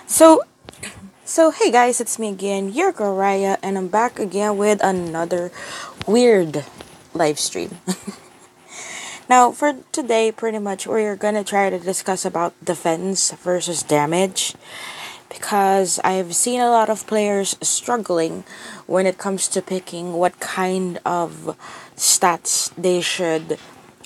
So, so hey guys, it's me again, your girl Raya, and I'm back again with another weird live stream. Now, for today, pretty much we're gonna try to discuss about defense versus damage because I've seen a lot of players struggling when it comes to picking what kind of stats they should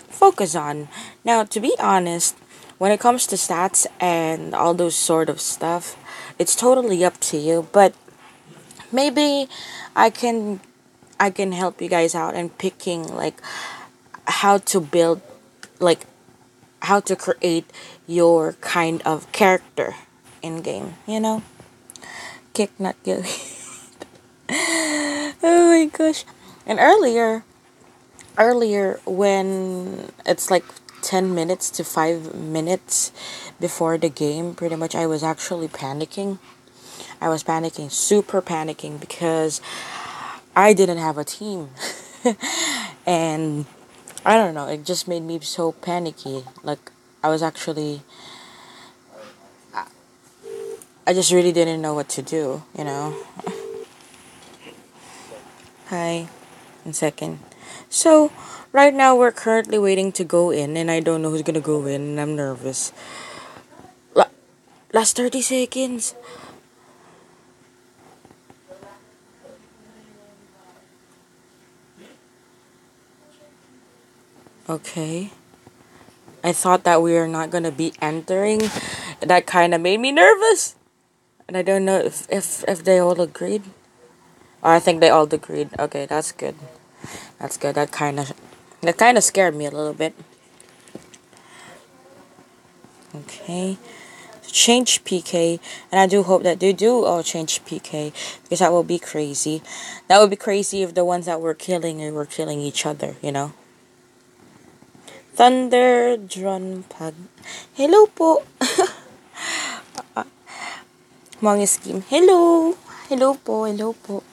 focus on. Now, to be honest, when it comes to stats and all those sort of stuff, it's totally up to you, but maybe I can I can help you guys out in picking like how to build like how to create your kind of character in game, you know? Kick not gilly. Oh my gosh. And earlier when it's like 10 minutes to 5 minutes before the game, pretty much I was actually panicking. I was panicking, super panicking because I didn't have a team. And I don't know, it just made me so panicky. Like I was actually I just really didn't know what to do, you know. Hi, in second. So, right now we're currently waiting to go in and I don't know who's going to go in and I'm nervous. La- Last 30 seconds. Okay. I thought that we were not going to be entering. That kind of made me nervous. And I don't know if they all agreed. Oh, I think they all agreed. Okay, that's good. That's good. That kind of scared me a little bit. Okay. Change PK, and I do hope that they do all change PK because that will be crazy. That would be crazy if the ones that were killing were killing each other, you know. Thunder Drum Pag. Hello po. Mga scheme. Hello. Hello po. Hello po.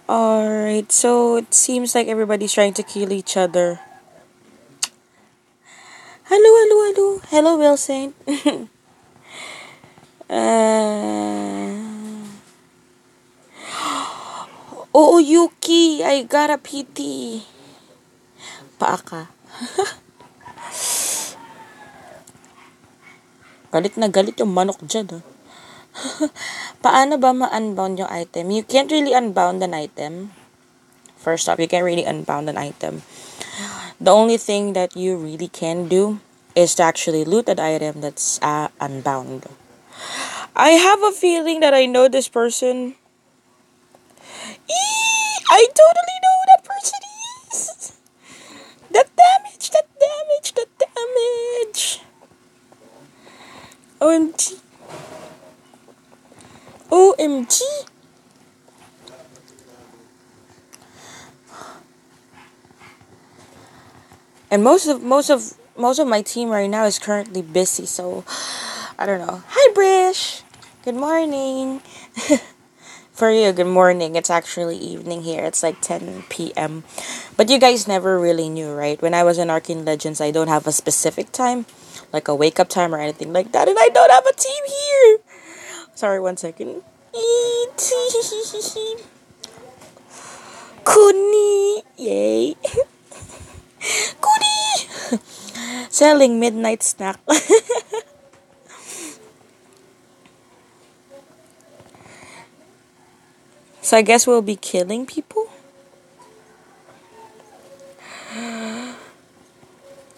Alright, so it seems like everybody's trying to kill each other. Hello, hello, hello. Hello, Wilson. uh, oh, Yuki, I got a PT. Paaka. Galit na galit yung manok dyan, ha? Paano ba ma-unbound yung item? You can't really unbound an item. First off, you can't really unbound an item. The only thing that you really can do is to actually loot an item that's unbound. I have a feeling that I know this person. I totally know who that person is. That damage, that damage, that damage. OMG. OMG. And most of my team right now is currently busy, so I don't know. Hi Brish. Good morning. For you, good morning. It's actually evening here. It's like 10 p.m. But you guys never really knew, right? When I was in Arcane Legends, I don't have a specific time, like a wake up time or anything like that, and I don't have a team here. Sorry, 1 second. Kuni! Yay! Kuni! Selling midnight snack. So I guess we'll be killing people?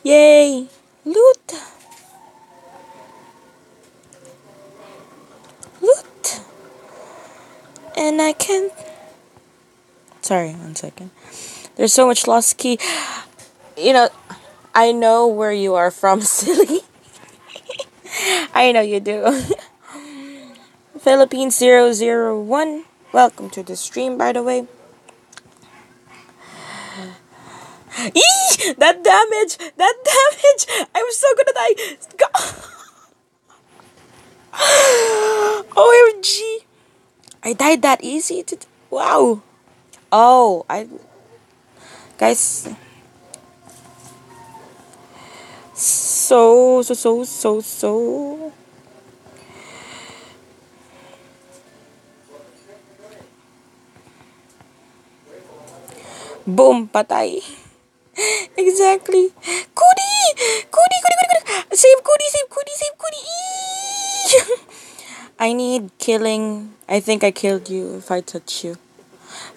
Yay! Loot! Loot! And I can't. Sorry, 1 second. There's so much lost key. You know, I know where you are from, silly. I know you do. Philippines 001. Welcome to the stream, by the way. Eee! That damage! That damage! I was so gonna die! OMG! I died that easy? Wow! Oh, Guys. So. Boom, patay. Exactly. Cody! Cody, Cody, Cody, Cody! Save Cody, save Cody, save Cody! Eee! I need killing. I think I killed you if I touch you.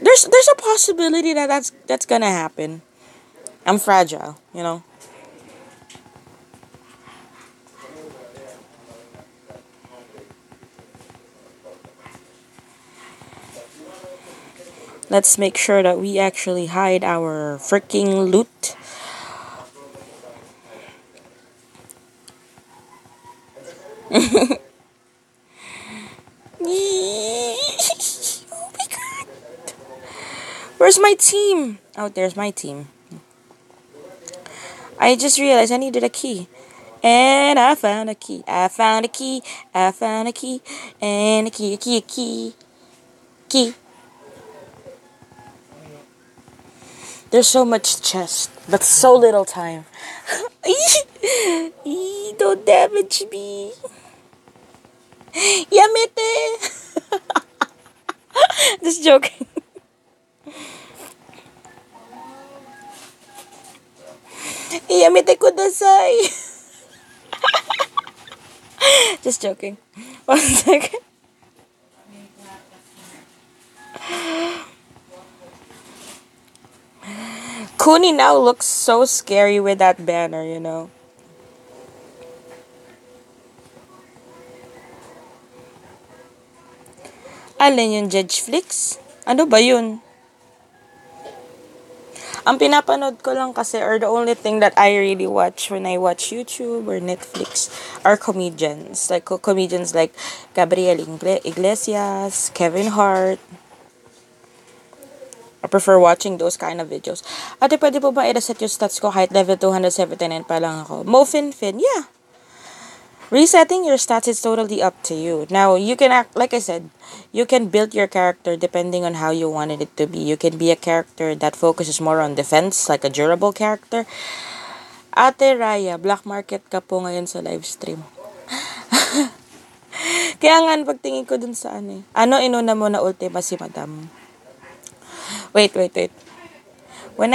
There's a possibility that that's gonna happen. I'm fragile, you know. Let's make sure that we actually hide our freaking loot. Oh my god. Where's my team? Oh, there's my team. I just realized I needed a key. And I found a key. I found a key. I found a key. And a key, a key, a key. Key. There's so much chest, but so little time. Don't damage me. Yamete! Just joking. Yamete kudasai. Just joking. One second. Kuni now looks so scary with that banner, you know. Alin yung Judge Flix? Ano ba yun? Ang pinapanood ko lang kasi, or the only thing that I really watch when I watch YouTube or Netflix are comedians. Like, comedians like Gabriel Iglesias, Kevin Hart. I prefer watching those kind of videos. Ate, pwede po ba i-reset yung stats ko kahit level 279 pa lang ako? Fin, yeah. Resetting your stats is totally up to you. Now, you can act, like I said, you can build your character depending on how you wanted it to be. You can be a character that focuses more on defense, like a durable character. Ate Raya, black market ka po ngayon sa live stream. Kaya nga, pagtingin ko dun sa ano eh. Ano inuna mo na ultima si madam? Wait. When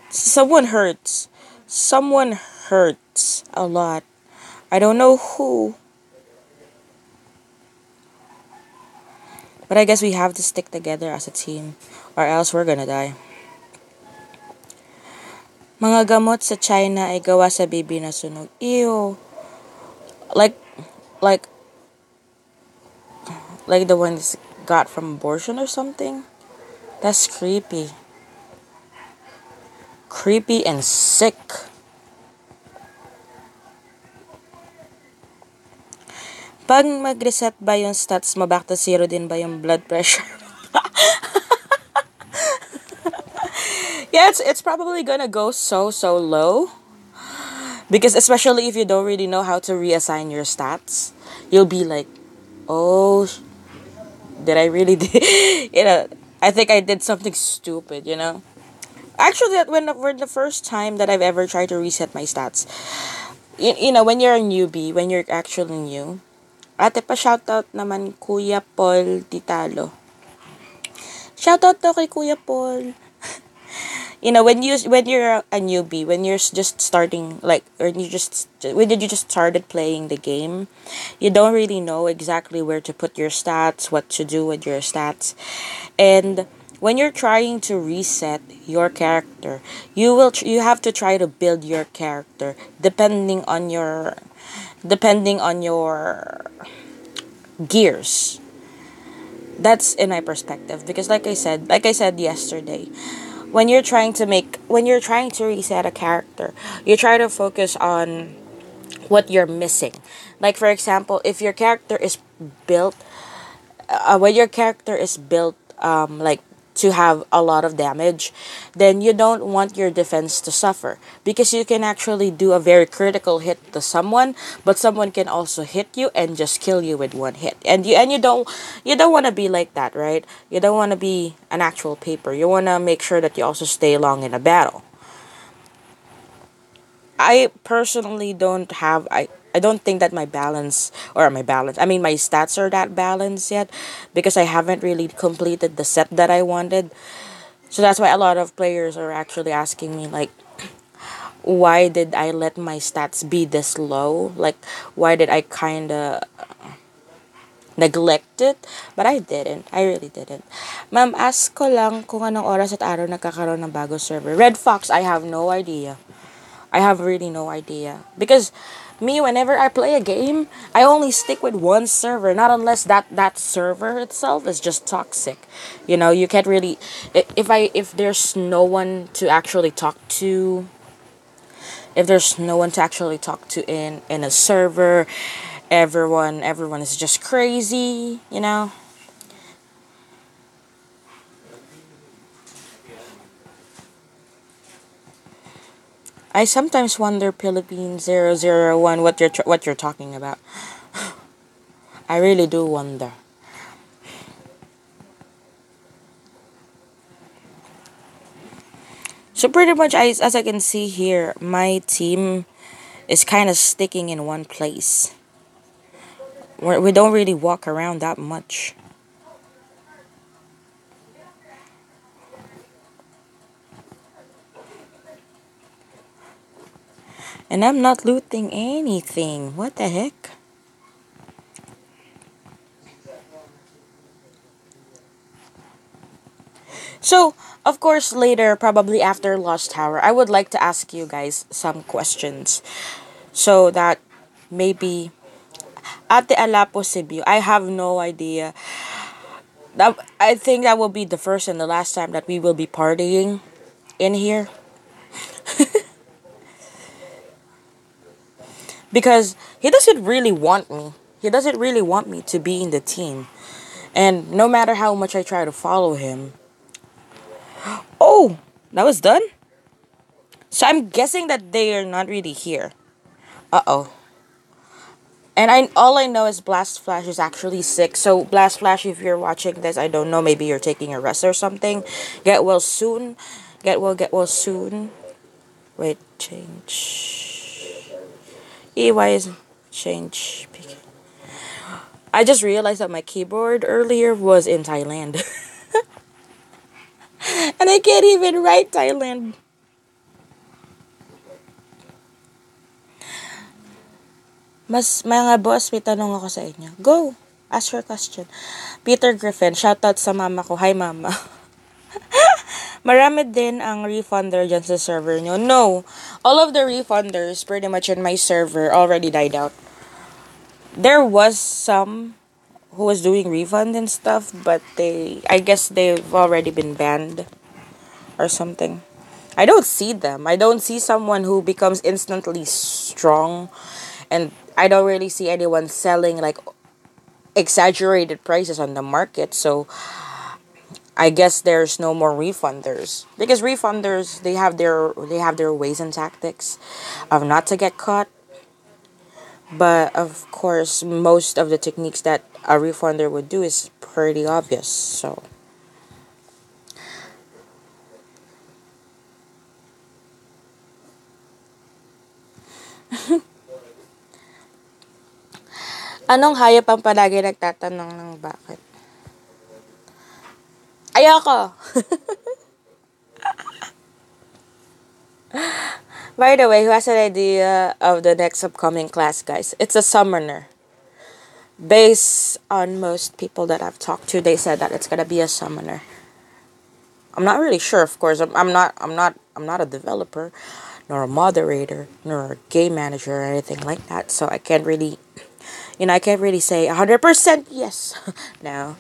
someone hurts. Someone hurts a lot. I don't know who. But I guess we have to stick together as a team. Or else we're gonna die. Mga gamot sa China ay gawa sa baby na sunog. Ew. Like, like, like the ones got from abortion or something? That's creepy. Creepy and sick. Pag mag-reset ba yung stats mo, back to zero din ba yung blood pressure? Yeah, it's probably gonna go so low. Because especially if you don't really know how to reassign your stats, you'll be like, oh, did I really you know, I think I did something stupid, you know? Actually, that when the first time that I've ever tried to reset my stats, you know, when you're a newbie, when you're actually new, ate pa shoutout naman Kuya Paul Titalo. Shoutout to kay Kuya Paul. You know, when you're a newbie, when you're just starting, like, or when you just started playing the game, you don't really know exactly where to put your stats, what to do with your stats, and when you're trying to reset your character, you have to try to build your character depending on your gears. That's in my perspective, because like I said yesterday, when you're trying to reset a character, you try to focus on what you're missing. Like, for example, if your character is built when your character is built like to have a lot of damage, then you don't want your defense to suffer, because you can actually do a very critical hit to someone, but someone can also hit you and just kill you with one hit. And you don't want to be like that, right? You don't want to be an actual paper. You want to make sure that you also stay long in a battle. I personally I don't think that my stats are that balanced yet, because I haven't really completed the set that I wanted. So that's why a lot of players are actually asking me like, why did I let my stats be this low? Like, why did I kind of neglect it? But I didn't. I really didn't. Ma'am, ask ko lang kung anong oras at araw nagkakaroon ng bago server. Red Fox, I have no idea. I have really no idea. Because me, whenever I play a game, I only stick with one server. Not unless that server itself is just toxic. You know, you can't really... If there's no one to actually talk to... If there's no one to actually talk to in a server, everyone is just crazy, you know. I sometimes wonder, Philippines 001, what you're talking about. I really do wonder. So pretty much, as I can see here, my team is kind of sticking in one place. We don't really walk around that much. And I'm not looting anything. What the heck? So, of course, later, probably after Lost Tower, I would like to ask you guys some questions. So that maybe Ate Alapo Cebu, I have no idea. That I think that will be the first and the last time that we will be partying in here. Because he doesn't really want me. He doesn't really want me to be in the team. And no matter how much I try to follow him. Oh, that was done? So I'm guessing that they are not really here. Uh-oh. And I all I know is Blast Flash is actually sick. So Blast Flash, if you're watching this, I don't know, maybe you're taking a rest or something. Get well soon. Get well soon. Wait, change. EY is change. I just realized that my keyboard earlier was in Thailand. And I can't even write Thailand. Mga boss, may tanong ako sa inyo. Go! Ask your question. Peter Griffin, shoutout sa mama ko. Hi, mama. Marami din ang refunder dyan sa server nyo. No. All of the refunders pretty much in my server already died out. There was some who was doing refund and stuff, but I guess they've already been banned or something. I don't see them. I don't see someone who becomes instantly strong, and I don't really see anyone selling like exaggerated prices on the market. So I guess there's no more refunders, because refunders, they have their ways and tactics of not to get caught. But of course, most of the techniques that a refunder would do is pretty obvious. So anong hayop ang palagi nagtatanong ng bakit? Ayoko! By the way, who has an idea of the next upcoming class, guys? It's a summoner. Based on most people that I've talked to, they said that it's gonna be a summoner. I'm not really sure, of course. I'm not a developer, nor a moderator, nor a game manager or anything like that. So I can't really, I can't really say 100% yes. No.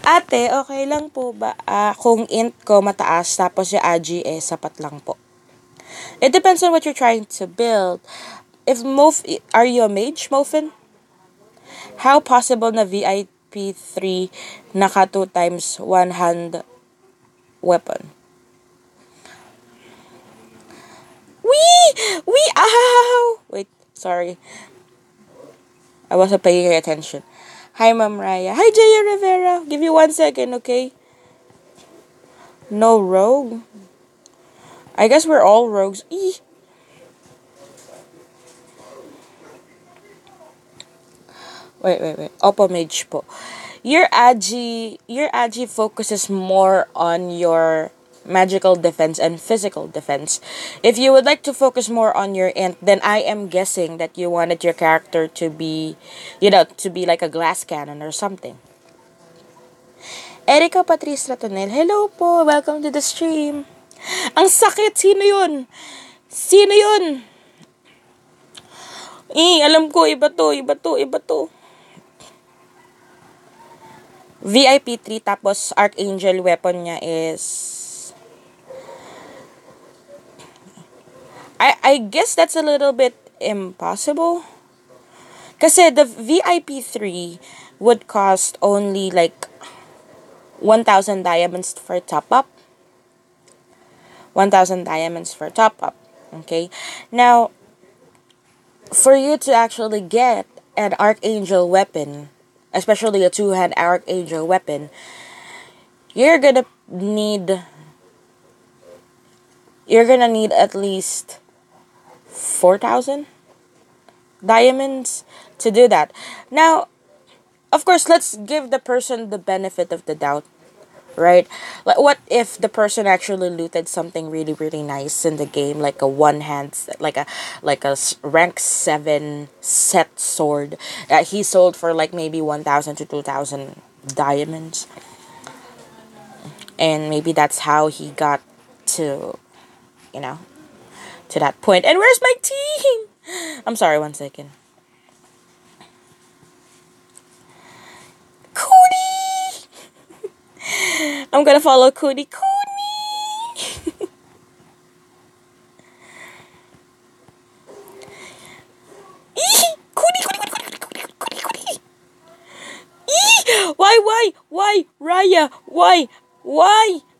Ate, okay lang po ba kung int ko mataas tapos yung AG sapat lang po? It depends on what you're trying to build. Are you a mage, Mofin? How possible na VIP 3 naka 2 times one hand weapon? Ow! Wait, sorry. I wasn't paying attention. Hi, Ma'am Raya. Hi, Jaya Rivera. Give you 1 second, okay? No rogue? I guess we're all rogues. Eeh. Wait. Oppo mage po. your agi focuses more on your magical defense and physical defense. If you would like to focus more on your int, then I am guessing that you wanted your character to be, to be like a glass cannon or something. Erica Patrice Ratonel, hello po, welcome to the stream. Ang sakit, sino yun? Sino yun? Alam ko, iba to, iba to, iba to. VIP 3 tapos Archangel weapon niya is I guess that's a little bit impossible. Kasi the VIP 3 would cost only like 1,000 diamonds for top up. 1,000 diamonds for top up. Okay? Now, for you to actually get an Archangel weapon, especially a two-hand Archangel weapon, you're gonna need at least 4,000 diamonds to do that. Now, of course, let's give the person the benefit of the doubt, right? Like, what if the person actually looted something really, really nice in the game, like a one-hand, rank 7 set sword that he sold for like maybe 1,000 to 2,000 diamonds, and maybe that's how he got to, to that point. And where's my team? I'm sorry, 1 second. Cootie! I'm gonna follow Cootie. Cootie! Cootie! Why? Raya, why?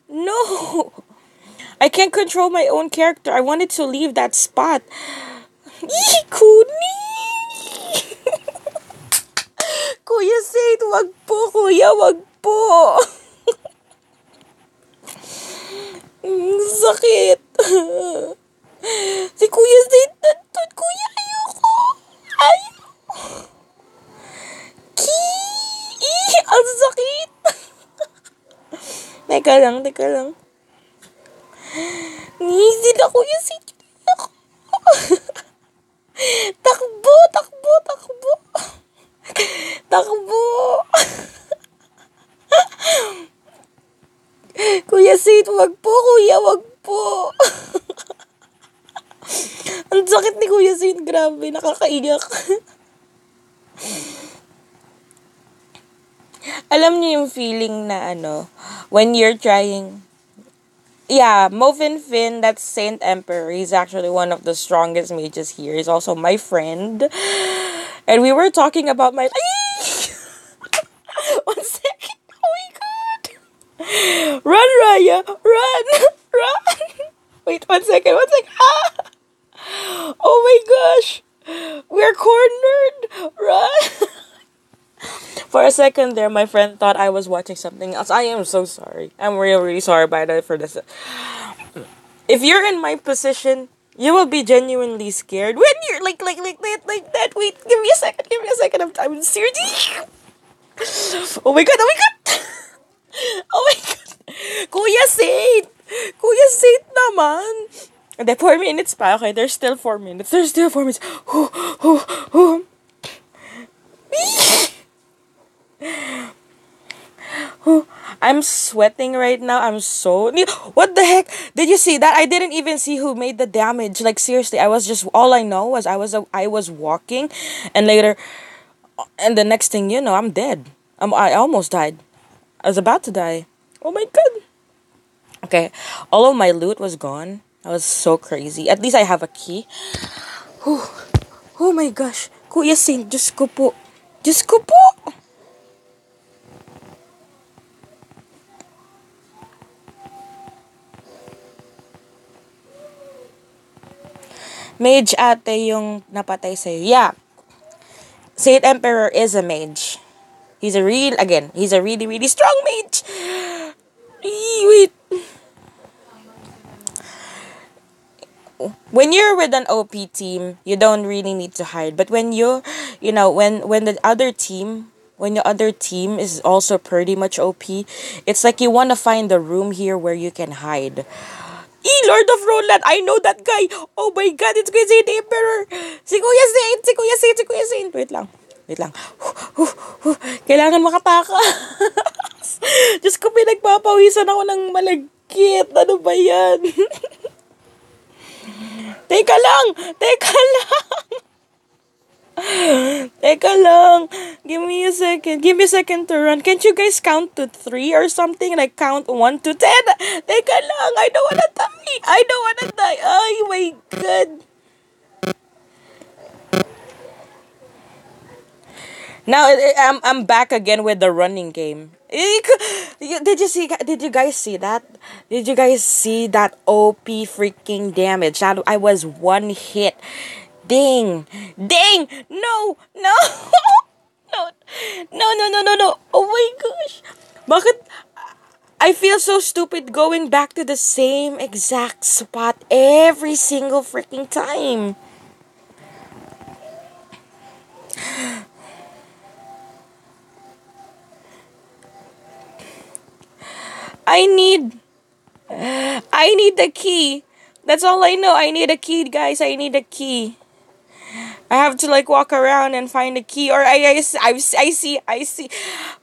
No! I can't control my own character. I wanted to leave that spot. Cootie! Kuya Said, wag po, kuya, wag po. Sakit. Si Kuya Said nandun, kuya, ayoko. Ang sakit. Teka lang. Sila Kuya Said. Takbo. Kuya Said, wag po, kuya, wag po. Ang sakit ni Kuya Said, grabe, nakakaiyak. Alam niyo yung feeling na when you're trying. Yeah, Movin Finn, that's Saint Emperor. He's actually one of the strongest mages here. He's also my friend. And we were talking about my... 1 second. Oh my god. Run, Raya. Run. Wait, 1 second. Oh my gosh. We're cornered. Run. For a second there, my friend thought I was watching something else. I am so sorry. I'm really, really sorry for this. If you're in my position, you will be genuinely scared when you're like that. Wait, give me a second of time. Seriously. Oh my god. Oh my god. Kuya Saint naman. And 4 minutes pa. Okay, there's still 4 minutes. I'm sweating right now. What the heck? Did you see that? I didn't even see who made the damage. Like, seriously, all I know was I was walking, and later, and the next thing you know, I'm dead. I almost died. I was about to die. Oh my god. Okay, all of my loot was gone. That was so crazy. At least I have a key. Oh my gosh. Kuya Saint, Diyos ko po. Mage ate yung napatay sa'yo. Yeah. Saint Emperor is a mage. He's a really, really strong mage. Wait. When you're with an OP team, you don't really need to hide. But when when the other team when the other team is also pretty much OP, it's like you want to find the room here where you can hide. Lord of Roland, I know that guy. Oh my God, it's crazy the Emperor. Si Kuya Saint, si Kuya Saint, si Kuya Saint. Wait lang. Wait lang. Kailangan makatakas. Diyos ko, pinagpapawisan ako ng malagkit. Ano ba yan? Teka lang! Teka lang! Teka lang. Give me a second. Give me a second to run. Can't you guys count to 3 or something? Like count 1 to 10? Teka lang. I don't wanna die. I don't wanna die. Oh my God. Now I'm back again with the running game. Did you guys see that? Did you guys see that OP freaking damage? I was one hit. Ding! Ding! No! No! No! No, no, no, no, no! Oh my gosh! Bakit? I feel so stupid going back to the same exact spot every single freaking time. I need the key. That's all I know. I need a key, guys. I need a key. I have to like walk around and find a key, or I see,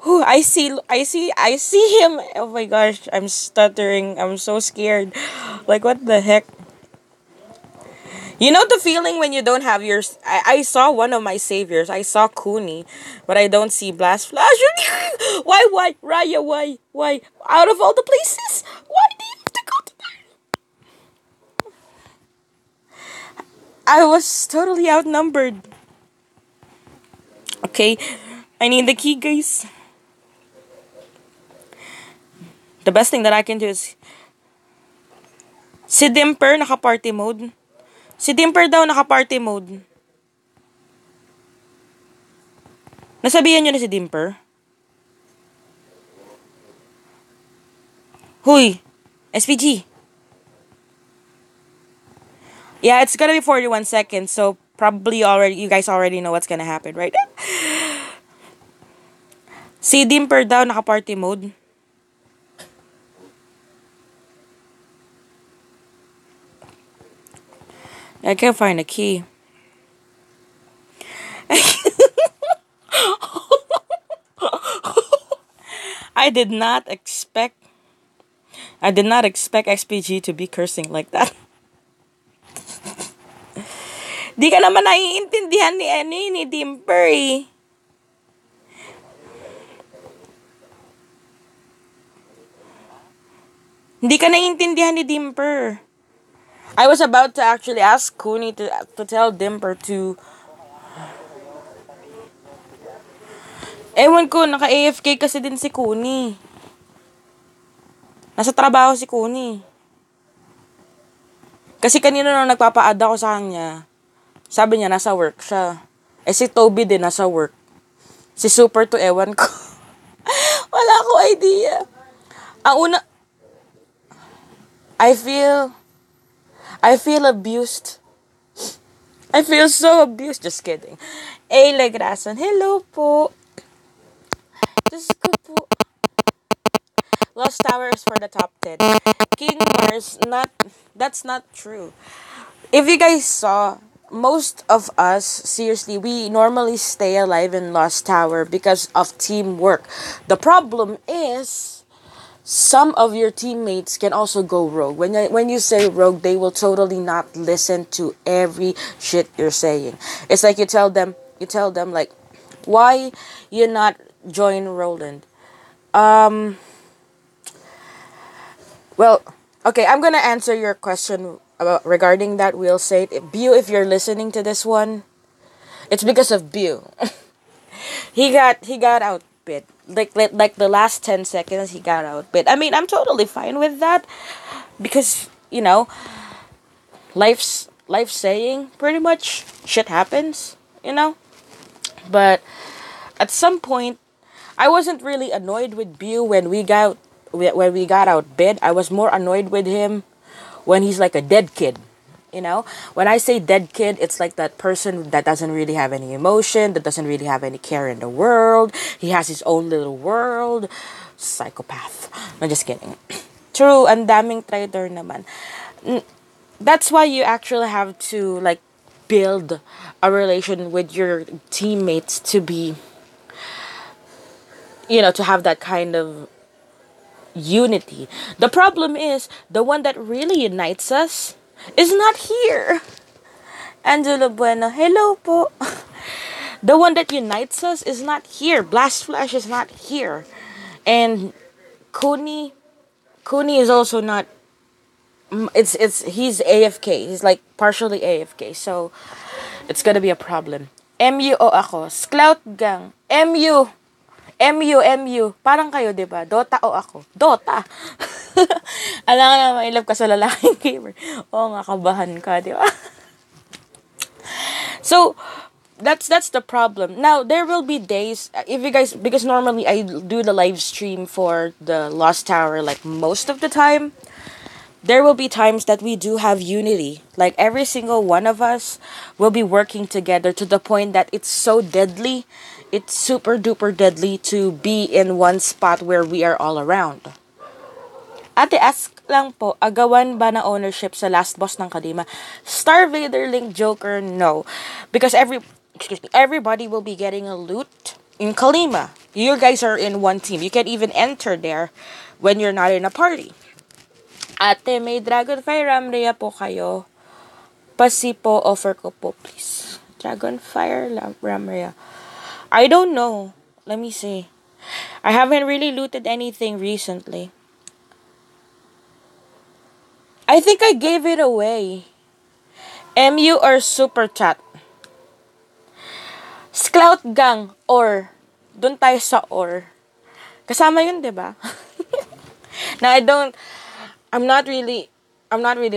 whew, I see him. Oh my gosh, I'm stuttering. I'm so scared. Like, what the heck? You know the feeling when you don't have your... I saw one of my saviors. I saw Cooney, but I don't see Blast Flash. Why, Raya, why? Out of all the places, why do you have to go to that? I was totally outnumbered. Okay, I need the key, guys. The best thing that I can do is... Si Dimper naka-party mode. Si Dimper daw naka-party mode. Nasabihan nyo na si Dimper? Huy! SPG! Yeah, it's gonna be 41 seconds, so probably you guys already know what's gonna happen, right? Si Dimper daw naka-party mode. I can't find a key. I did not expect XPG to be cursing like that. Di ka naman naiintindihan ni Dimper eh. Hindi ka naiintindihan ni Dimper. I was about to actually ask Cooney to tell Dimper to... Ewan ko, naka-AFK kasi din si Cooney. Nasa trabaho si Cooney. Kasi kanina nung nagpapa-add ako sa kanya, sabi niya nasa work siya. Eh si Toby din nasa work. Si Super to ewan ko. Wala ko idea. Ang una... I feel abused. I feel so abused. Just kidding. Legrason. Hello po. Just ko po. Lost Tower is for the top 10. King Mars, that's not true. If you guys saw, most of us, seriously, we normally stay alive in Lost Tower because of teamwork. The problem is... some of your teammates can also go rogue. When you say rogue, they will totally not listen to every shit you're saying. It's like you tell them like, why you not join Roland? Well, okay, I'm gonna answer your question regarding that. We'll say it. Bew, if you're listening to this one, it's because of Bew. he got outbid. Like the last 10 seconds he got outbid. I mean, I'm totally fine with that because, you know, life's saying pretty much shit happens, you know. But at some point, I wasn't really annoyed with Bew when we got outbid. I was more annoyed with him when he's like a dead kid. You know, when I say dead kid, it's like that person that doesn't really have any emotion, that doesn't really have any care in the world. He has his own little world. Psychopath. I'm just kidding. True, ang daming traitor naman. That's why you actually have to like build a relation with your teammates to be, to have that kind of unity. The problem is the one that really unites us is not here. Angelo Bueno, hello po. The one that unites us is not here. Blast Flash is not here. And Kuni is also not. He's AFK. He's like partially AFK. So it's gonna be a problem. MU o ako? Sclout Gang. MU. Parang kayo, di ba? Dota o ako? Dota. Alam nga na, mailap ka sa lalaking gamer. Oo nga, kabahan ka, di ba? So, that's the problem. Now, there will be days, if you guys, because normally I do the live stream for the Lost Tower, like, most of the time. There will be times that we do have unity. Like, every single one of us will be working together to the point that it's so deadly. It's super duper deadly to be in one spot where we are all around. Ate, ask lang po, agawan ba na ownership sa last boss ng Kadima? Star Vader, Link, Joker, no. Because everybody will be getting a loot in Kalima. You guys are in one team. You can even enter there when you're not in a party. Ate, may Dragonfire Ramrea po kayo. Pasi po, offer ko po, please. Dragonfire Ramrea. I don't know. Let me see. I haven't really looted anything recently. I think I gave it away. MU or Super Chat? Sclout Gang or. Doon tayo sa or. Kasama yun, diba? Now, I'm not really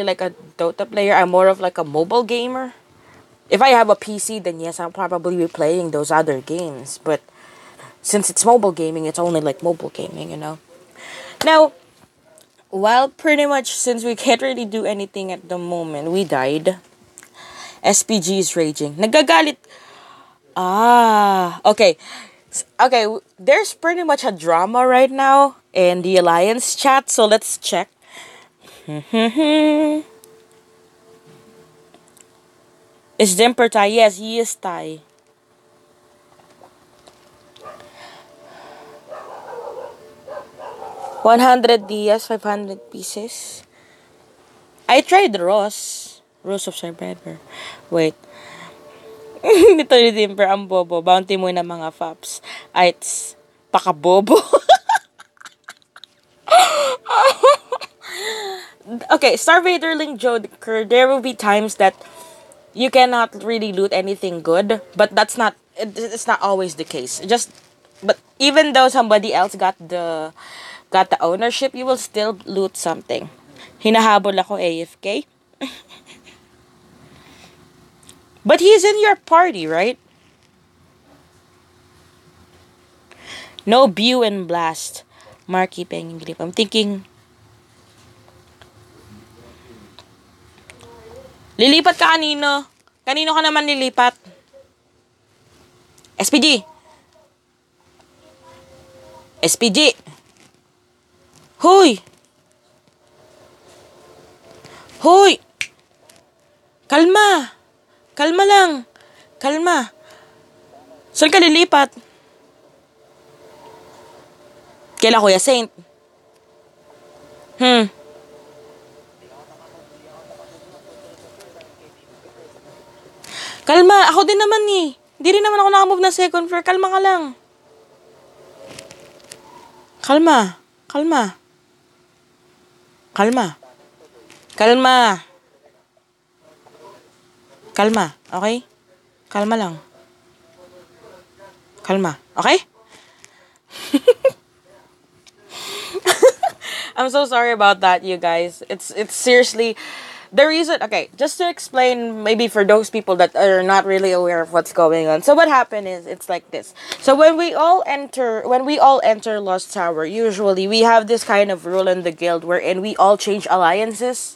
like a Dota player. I'm more of like a mobile gamer. If I have a PC, then yes, I'll probably be playing those other games. But since it's mobile gaming, it's only like mobile gaming, Now, while pretty much since we can't really do anything at the moment, we died. SPG is raging. Nagagalit. Okay. Okay, there's pretty much a drama right now in the Alliance chat, so let's check. Is Dimper Thai? Yes, he is Thai. $100 DS, 500 pieces. I tried Rose of Cyber. Wait. Nito ni Dimper ang bobo. Bounty mo na mga faps. It's pakabobo. Okay, Star Vader, Link, Joker, there will be times that you cannot really loot anything good, but it's not always the case. But even though somebody else got the ownership, you will still loot something. Hinahabol ako AFK. But he's in your party, right? No Bew and Blast. Marky Peng Grip. I'm thinking lilipat ka kanino? Kanino ka naman lilipat? SPG. Hoy! Kalma lang. Saan ka lilipat? Kaila Kuya Saint? Kalma, ako din naman eh. Hindi rin naman ako nakamove ng second floor. Kalma ka lang. Kalma, okay? Kalma lang. Okay? I'm so sorry about that, you guys. It's seriously the reason. Okay, just to explain, maybe for those people that are not really aware of what's going on. So what happened is it's like this. So when we all enter Lost Tower, usually we have this kind of rule in the guild wherein we all change alliances.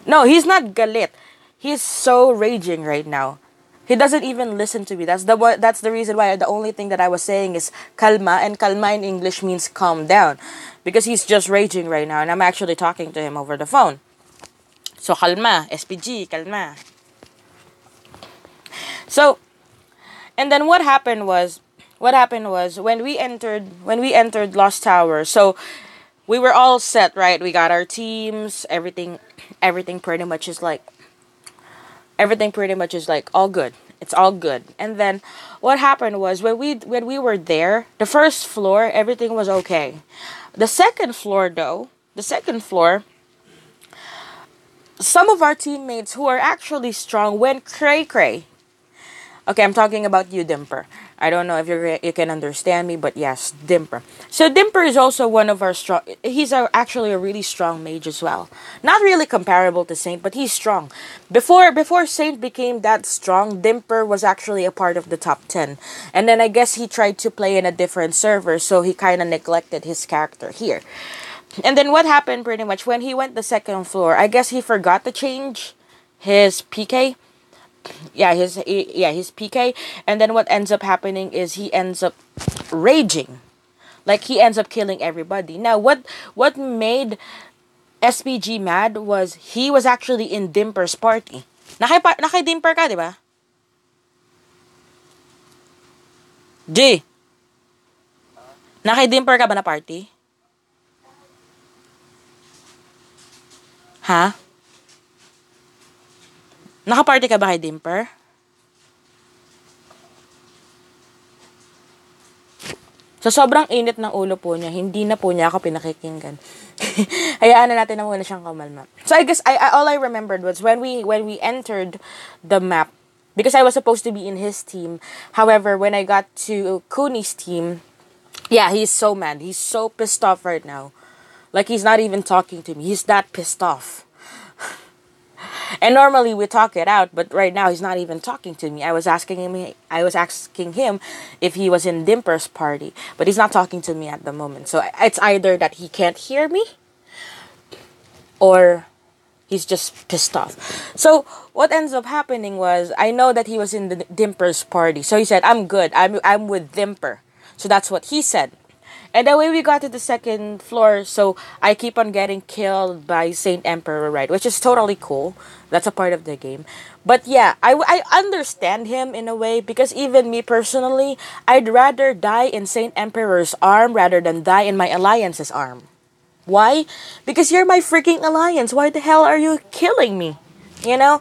No, he's not galit. He's so raging right now. He doesn't even listen to me. That's the reason why the only thing that I was saying is kalma, and kalma in English means calm down, because he's just raging right now and I'm actually talking to him over the phone. So kalma, SPG, kalma. So, and then what happened was when we entered Lost Tower. So we were all set, right? We got our teams, everything pretty much is like all good. It's all good. And then what happened was when we were there, the first floor everything was okay. The second floor though, some of our teammates who are actually strong went cray cray. Okay, I'm talking about you, Dimper. I don't know if you can understand me, but yes, Dimper. So Dimper is also one of our strong. Actually a really strong mage as well. Not really comparable to Saint, but he's strong. Before Saint became that strong, Dimper was actually a part of the top 10. And then I guess he tried to play in a different server, so he kind of neglected his character here. And then what happened pretty much when he went the second floor? I guess he forgot to change his PK. His PK. And then what ends up happening is he ends up raging, like he ends up killing everybody. Now what made SPG mad was he was actually in Dimper's party. Naki-Dimper ka, di ba? G, naki-Dimper ka ba na party? Ha? Naka-party ka ba kay Dimper? So, sobrang init ng ulo po niya, hindi na po niya ako pinakikinggan. Hayaan na natin na muna siyang kumalma. So, I guess, all I remembered was when we entered the map, because I was supposed to be in his team. However, when I got to Kuni's team, yeah, he's so mad. He's so pissed off right now. Like, he's not even talking to me. He's that pissed off. And normally we talk it out, but right now he's not even talking to me. I was asking him if he was in Dimper's party, but he's not talking to me at the moment. So it's either that he can't hear me or he's just pissed off. So what ends up happening was I know that he was in the Dimper's party. So he said, "I'm good. I'm with Dimper." So that's what he said. And then when we got to the second floor, so I keep on getting killed by Saint Emperor, right? Which is totally cool. That's a part of the game. But yeah, I understand him in a way, because even me personally, I'd rather die in Saint Emperor's arm rather than die in my alliance's arm. Why? Because you're my freaking alliance. Why the hell are you killing me? You know?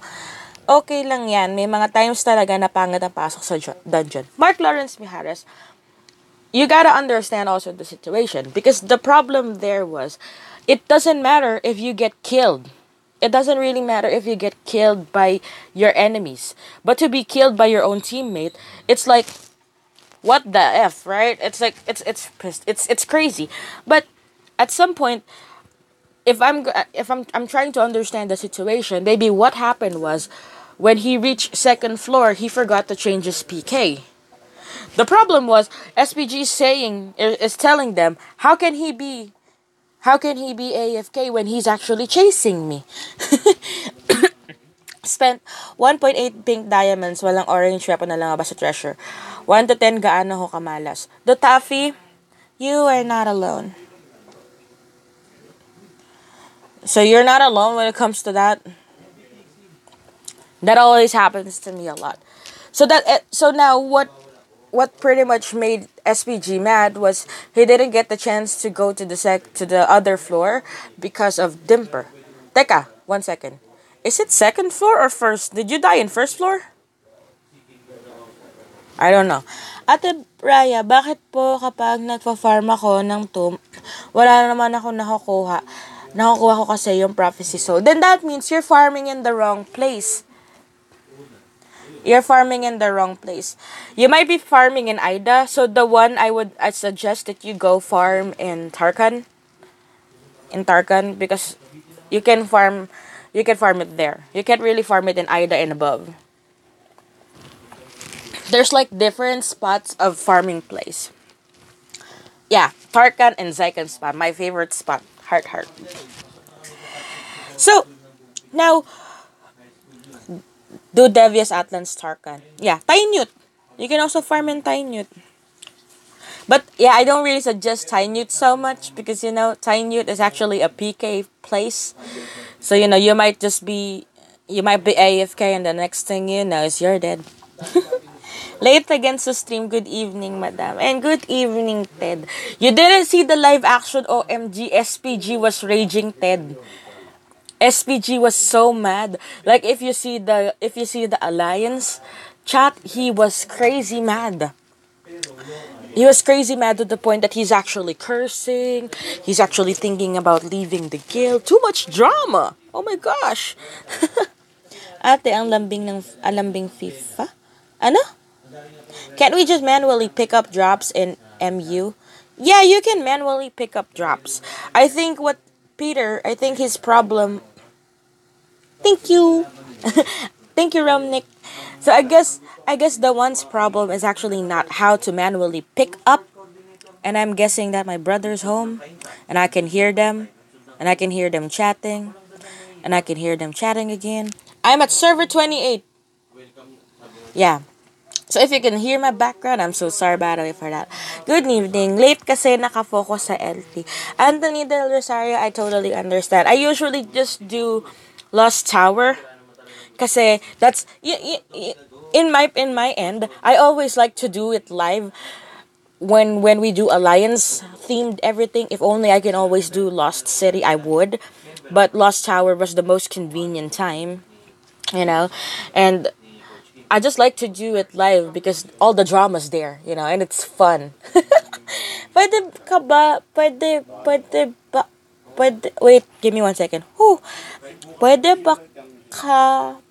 Okay lang yan. May mga times talaga na pangit ang pasok sa dungeon. Mark Lawrence Mijares, you gotta understand also the situation, because the problem there was it doesn't matter if you get killed. It doesn't really matter if you get killed by your enemies, but to be killed by your own teammate, it's like, what the f, right? It's like it's crazy. But at some point, if I'm trying to understand the situation, maybe what happened was when he reached second floor, he forgot to change his PK. The problem was SPG is telling them, how can he be AFK when he's actually chasing me? Spent 1.8 pink diamonds, walang orange weapon na lang ba sa treasure. 1 to 10 gaano ho kamalas. Do Taffy, you are not alone. So you're not alone when it comes to that. That always happens to me a lot. So now what pretty much made SPG mad was he didn't get the chance to go to the other floor because of Dimper. Teka, 1 second. Is it second floor or first? Did you die in first floor? I don't know. Ate Raya, bakit po kapag nagpa-farm ako ng tomb, wala naman ako nakukuha? Nakukuha ko kasi yung prophecy. So, then that means you're farming in the wrong place. You're farming in the wrong place. You might be farming in Ida. So I suggest that you go farm in Tarkan. In Tarkan, because you can farm it there. You can't really farm it in Ida and above. There's like different spots of farming place. Yeah, Tarkan and Zykan spot. My favorite spot. Heart. So Now, do Devious Atlas Tarkan. Yeah, Tainute. You can also farm in Tainute. But yeah, I don't really suggest Tainute so much because Tainute is actually a PK place. So you might be AFK and the next thing you know is you're dead. Late against the stream. Good evening, madam. And good evening, Ted. You didn't see the live action. OMG, SPG was raging, Ted. SPG was so mad. Like if you see the alliance chat, he was crazy mad. He was crazy mad to the point that he's actually cursing. He's actually thinking about leaving the guild. Too much drama. Oh my gosh. Ate, ang lambing FIFA? Ano? Can't we just manually pick up drops in MU? Yeah, you can manually pick up drops. I think his problem. Thank you. Thank you, Romnick. So I guess the one's problem is actually not how to manually pick up. And I'm guessing that my brother's home and I can hear them and I can hear them chatting and I can hear them chatting again. I'm at server 28. Yeah. So if you can hear my background, I'm so sorry by the way for that. Good evening. Late kasi nakafocus sa LT. Anthony Del Rosario, I totally understand. I usually just do Lost Tower kasi that's in my end, I always like to do it live when we do alliance themed everything. If only I can always do Lost City, I would. But Lost Tower was the most convenient time, and I just like to do it live because all the drama's there, and it's fun. Pwede ka ba? Wait, give me 1 second. Pwede ba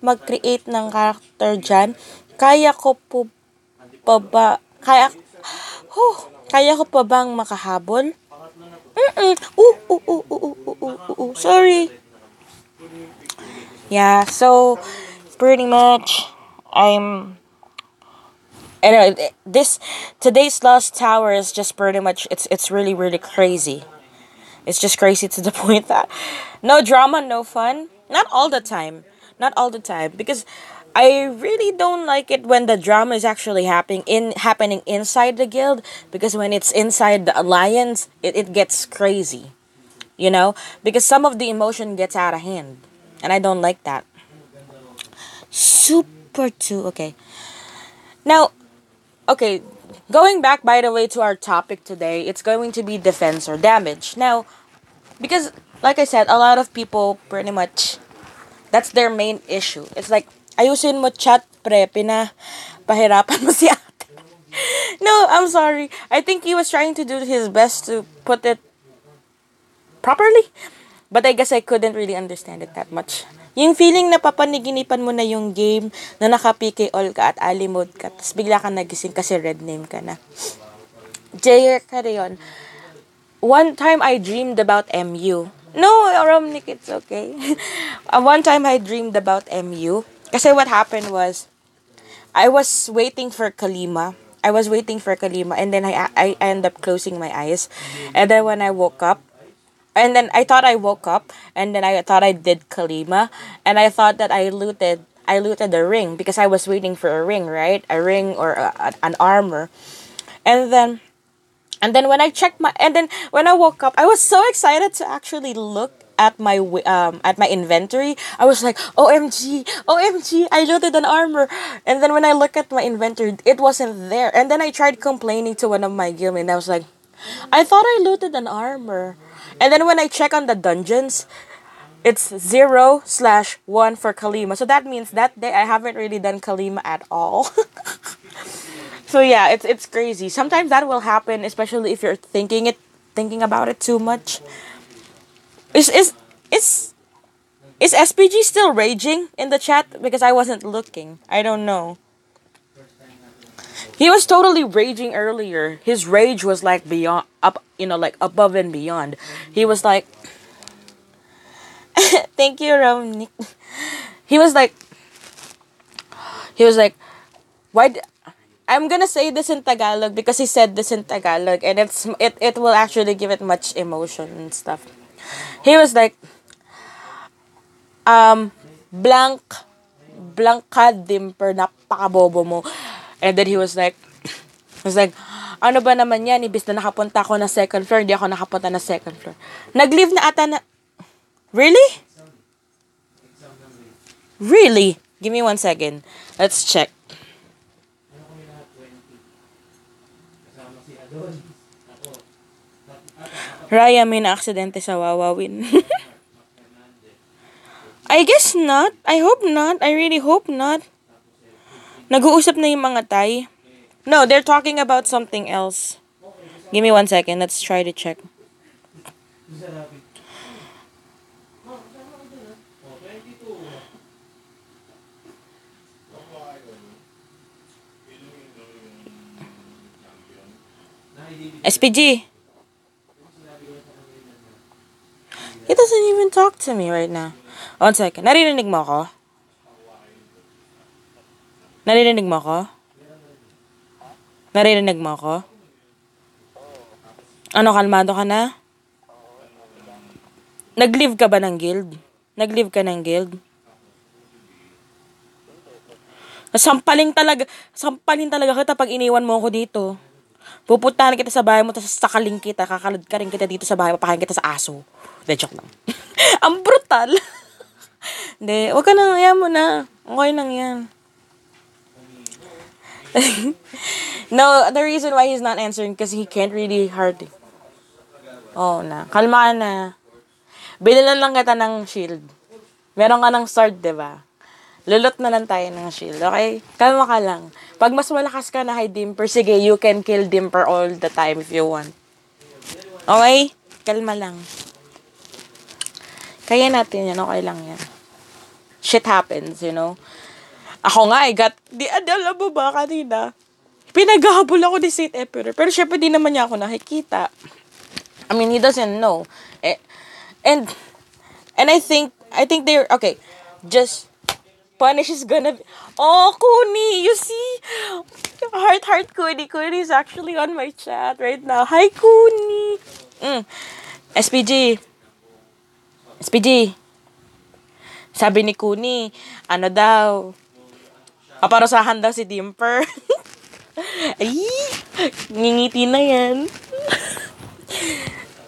mag-create ng character dyan? Kaya ko po pa ba, kaya ko pa bang makahabol? Sorry. Yeah, so, pretty much, today's Lost Tower is just pretty much, it's really, really crazy. It's just crazy to the point that no drama, no fun. Not all the time. Not all the time. Because I really don't like it when the drama is actually happening inside the guild. Because when it's inside the alliance, it gets crazy. Because some of the emotion gets out of hand. And I don't like that. Super 2. Okay. Now, okay, going back, by the way, to our topic today, it's going to be defense or damage. Now, because, like I said, a lot of people pretty much, that's their main issue. It's like, ayusin mo chat, pre, pahirapan mo si ate. No, I'm sorry. I think he was trying to do his best to put it properly. But I guess I couldn't really understand it that much. Yung feeling na papaniginipan mo na yung game, na naka-PK all ka at ali mode ka, tapos bigla ka nagising kasi red name ka na. Jayer ka rin. One time I dreamed about MU. No, Romnick, it's okay. One time I dreamed about MU. Kasi what happened was, I was waiting for Kalima. And then I ended up closing my eyes. And then when I woke up, and then I thought I woke up, and then I thought I did Kalima, and I thought that I looted a ring because I was waiting for a ring, right? A ring or an armor, and then when when I woke up, I was so excited to actually look at my inventory. I was like, OMG, I looted an armor. And then when I look at my inventory, it wasn't there. And then I tried complaining to one of my guildmates, and I was like, I thought I looted an armor. And then when I check on the dungeons, it's 0/1 for Kalima. So that means that day I haven't really done Kalima at all. So yeah, it's crazy. Sometimes that will happen, especially if you're thinking about it too much. Is SPG still raging in the chat? Because I wasn't looking. I don't know. He was totally raging earlier. His rage was like beyond like above and beyond. He was like, thank you, Romnick. He was like, why? I'm gonna say this in Tagalog because he said this in Tagalog, and it will actually give it much emotion and stuff. He was like, um, blank, blank ka, Dimper, napakabobo mo. And then he was like, ano ba naman yan, ibis na nakapunta ako na second floor, hindi ako nakapunta na second floor. Nag-leave na ata na, really? Really? Give me 1 second. Let's check. Raya, may na-aksidente sa Wawawin. I guess not. I hope not. I really hope not. Nag-uusap na yung mga Thai. No, they're talking about something else. Give me 1 second. Let's try to check. SPG. He doesn't even talk to me right now. 1 second. Naririnig mo ako? Naririnig mo ako? Naririnig mo ako? Ano, kalmado ka na? Nag-leave ka ba ng guild? Nag-leave ka ng guild? Sampalin talaga kita pag iniwan mo ako dito. Pupuntahan kita sa bahay mo, tapos sakaling kita, kakalad ka rin kita dito sa bahay, papakain kita sa aso. De, joke lang. Ang brutal. Hindi, wag ka nang, ayaw mo na. Okay lang yan. No, the reason why he's not answering because he can't really hard. Oh, na. Kalma ka na. Binilan lang kita ng shield. Meron ka ng sword, diba? Lulot na lang tayo ng shield, okay? Kalma ka lang. Pag mas malakas ka na kay Dimper, sige, you can kill Dimper all the time if you want. Okay? Kalma lang. Kaya natin yan, okay lang yan. Shit happens, you know? Ako nga, alam mo ba kanina? Pinaghahabol ako ni Saint Emperor, pero syempre di naman niya ako nakikita. I mean, he doesn't know. And I think they're, okay, just, punish is gonna be... Oh, Kuni! You see? Heart, Kuni. Kuni is actually on my chat right now. Hi, Kuni! SPG. Sabi ni Kuni, ano daw? Paparusahan daw si Dimper. Ay! Ngingiti na yan.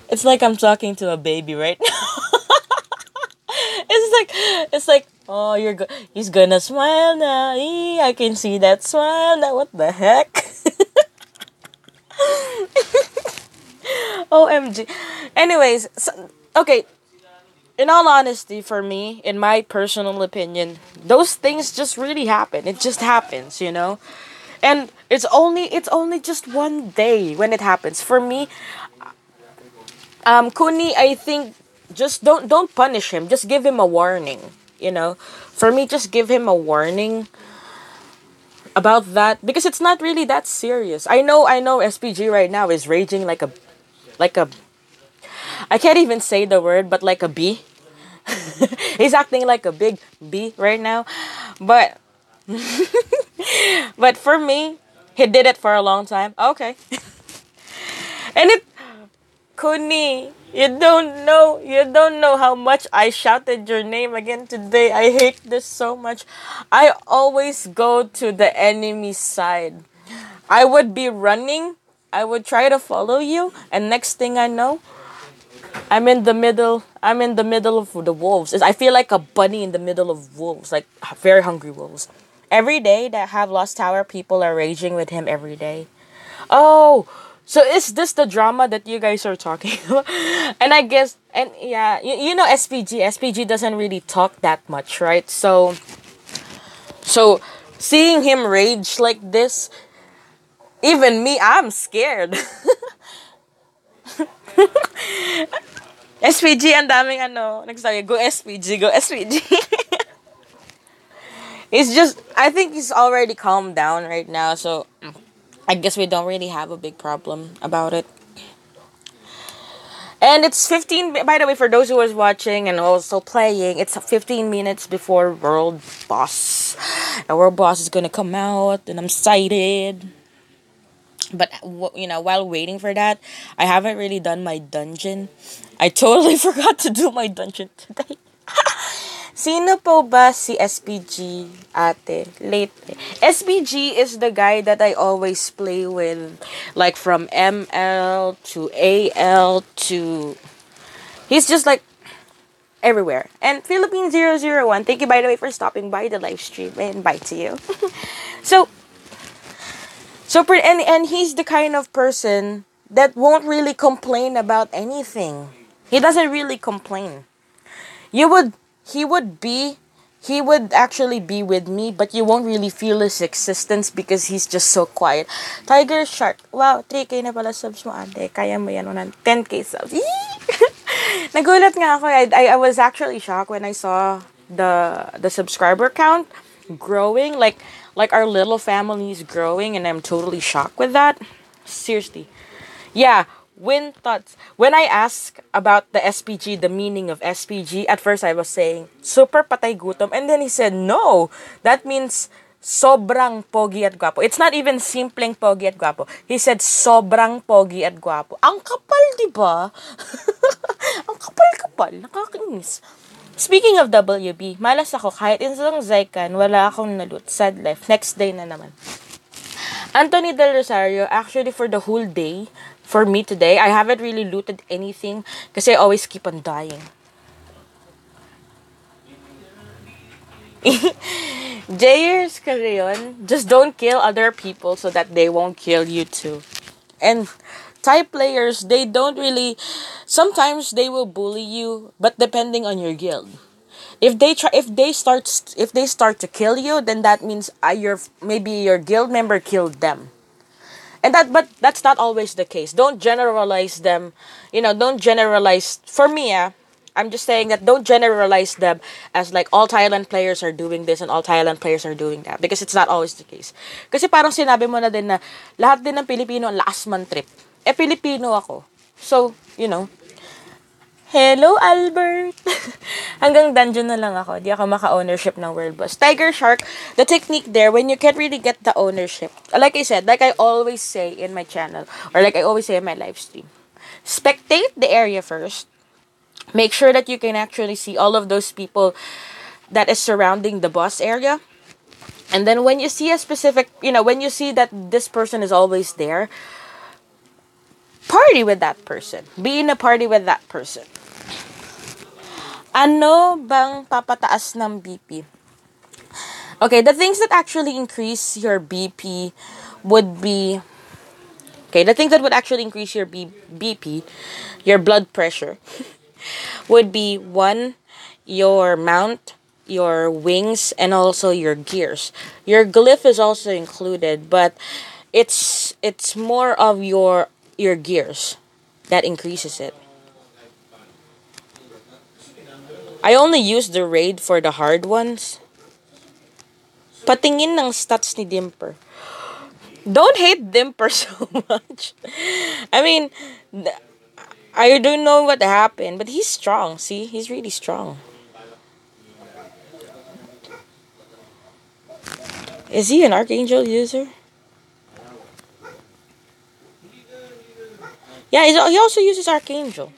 It's like I'm talking to a baby right now. It's like, oh, he's gonna smile now. I can see that smile now. What the heck? OMG. Anyways, okay. In all honesty, for me, in my personal opinion, those things just really happen. It just happens, you know? And it's only just one day when it happens. For me, Kuni, I think, just don't punish him. Just give him a warning, you know? For me, just give him a warning about that, because it's not really that serious. I know SPG right now is raging like a I can't even say the word, but like a bee. He's acting like a big bee right now. But but for me, he did it for a long time. Okay. And Kuni, you don't know how much I shouted your name again today. I hate this so much. I always go to the enemy side. I would be running. I would try to follow you, and next thing I know, I'm in the middle of the wolves. I feel like a bunny in the middle of wolves, like very hungry wolves. Every day that have Lost Tower, people are raging with him every day. Oh, so is this the drama that you guys are talking about? And I guess, and yeah, you know SPG doesn't really talk that much, right? So seeing him rage like this, even me, I'm scared. SPG, ang daming nagsabi, go SPG. I think he's already calmed down right now, so I guess we don't really have a big problem about it. And it's 15, by the way, for those who was watching and also playing, it's 15 minutes before World Boss. And World Boss is gonna come out, and I'm excited. But, while waiting for that, I haven't really done my dungeon. I totally forgot to do my dungeon today. Sino po ba si SPG, ate? Late. SPG is the guy that I always play with. Like from ML to AL to... He's just like everywhere. And Philippine001, thank you by the way for stopping by the live stream. And bye to you. So, and he's the kind of person that won't really complain about anything. He doesn't really complain. You would he would be he would actually be with me, but you won't really feel his existence because he's just so quiet. Tiger Shark. Wow, 3K na pala subs mo, ate. Kaya mo yan, 10K subs. Nagulat nga ako. I was actually shocked when I saw the subscriber count growing. Like our little family is growing, and I'm totally shocked with that. Seriously. Yeah, when thoughts. When I asked about the SPG, the meaning of SPG, at first I was saying, super patay gutom. And then he said, no, that means sobrang pogi at guwapo. It's not even simpleng pogi at guwapo. He said, sobrang pogi at guwapo. Ang kapal, di ba? Ang kapal-kapal. Nakakainis. Speaking of WB, malas ako. Kahit isang Zycan, wala akong nalut. Sad life. Next day na naman. Anthony Del Rosario, actually for the whole day, for me today, I haven't really looted anything kasi I always keep on dying. Jayers Carrion, just don't kill other people so that they won't kill you too. And Thai players, they don't really, sometimes they will bully you, but depending on your guild. If they start to kill you, then that means maybe your guild member killed them. But that's not always the case. Don't generalize them. Don't generalize. For me, I'm just saying that don't generalize them as like all Thailand players are doing this and all Thailand players are doing that. Because it's not always the case. Kasi parang sinabi mo na din na lahat din ng Pilipino last man trip. Pilipino ako. So, Hello, Albert! Hanggang dungeon na lang ako. Di ako maka-ownership ng World Boss. Tiger Shark, the technique there, when you can't really get the ownership, like I said, like I always say in my channel, or like I always say in my live stream, spectate the area first. Make sure that you can actually see all of those people that is surrounding the boss area. And then when you see a specific, when you see that this person is always there, party with that person. Be in a party with that person. Ano bang papataas ng BP? Okay, the things that actually increase your BP would be... Okay, the things that would actually increase your BP, your blood pressure, would be 1, your mount, your wings, and also your gears. Your glyph is also included, but it's more of your gears that increases it. I only use the raid for the hard ones. Patingin ng stats ni Dimper. Don't hate Dimper so much. I mean, I don't know what happened, but he's strong. See, he's really strong. Is he an Archangel user? Yeah, he also uses Archangel.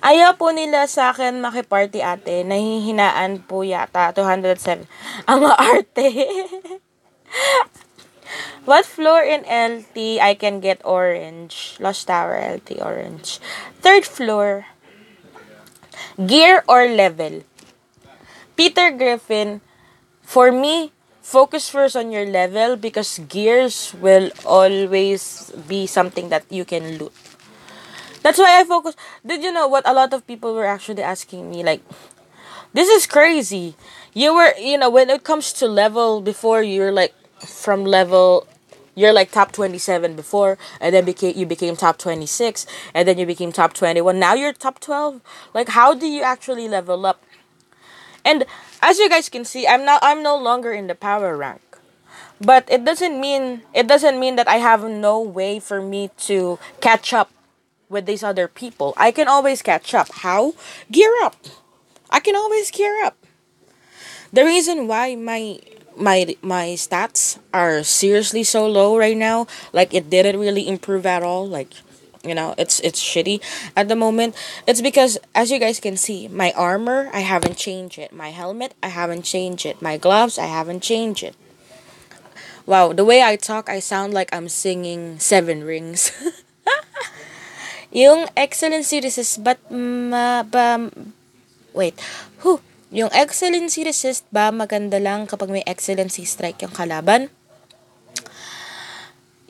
Ayaw po nila sa akin makiparty, ate. Nahihinaan po yata. 207. Ang arte. What floor in LT I can get orange? Lost Tower LT orange. 3rd floor. Gear or level? Peter Griffin, for me, focus first on your level because gears will always be something that you can loot. That's why I focus. Did you know what? A lot of people were actually asking me, like, this is crazy. You were, when it comes to level before, you're like, you're like top 27 before, and then you became top 26, and then you became top 21. Now you're top 12. Like, how do you actually level up? And as you guys can see, I'm no longer in the power rank. But it doesn't mean that I have no way for me to catch up with these other people. I can always catch up. How? Gear up. I can always gear up. The reason why my stats are seriously so low right now, like it didn't really improve at all. Like it's shitty at the moment. It's because, as you guys can see, my armor, I haven't changed it. My helmet, I haven't changed it. My gloves, I haven't changed it. Wow, the way I talk, I sound like I'm singing Seven Rings. Yung excellency resist wait. Who? Yung excellency resist ba maganda lang kapag may excellency strike yung kalaban?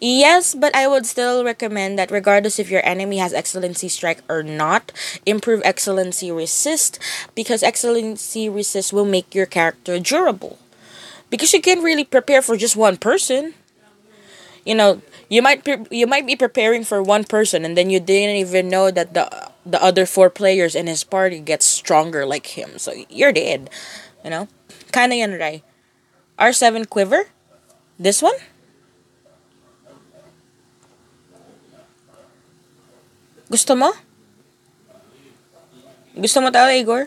Yes, but I would still recommend that regardless if your enemy has excellency strike or not, improve excellency resist, because excellency resist will make your character durable. Because you can't really prepare for just one person. You might be preparing for one person, and then you didn't even know that the other four players in his party get stronger like him. So you're dead. You know? Kinda yan, Rai. R7 quiver? This one? Gusto mo? Gusto mo tao, Igor?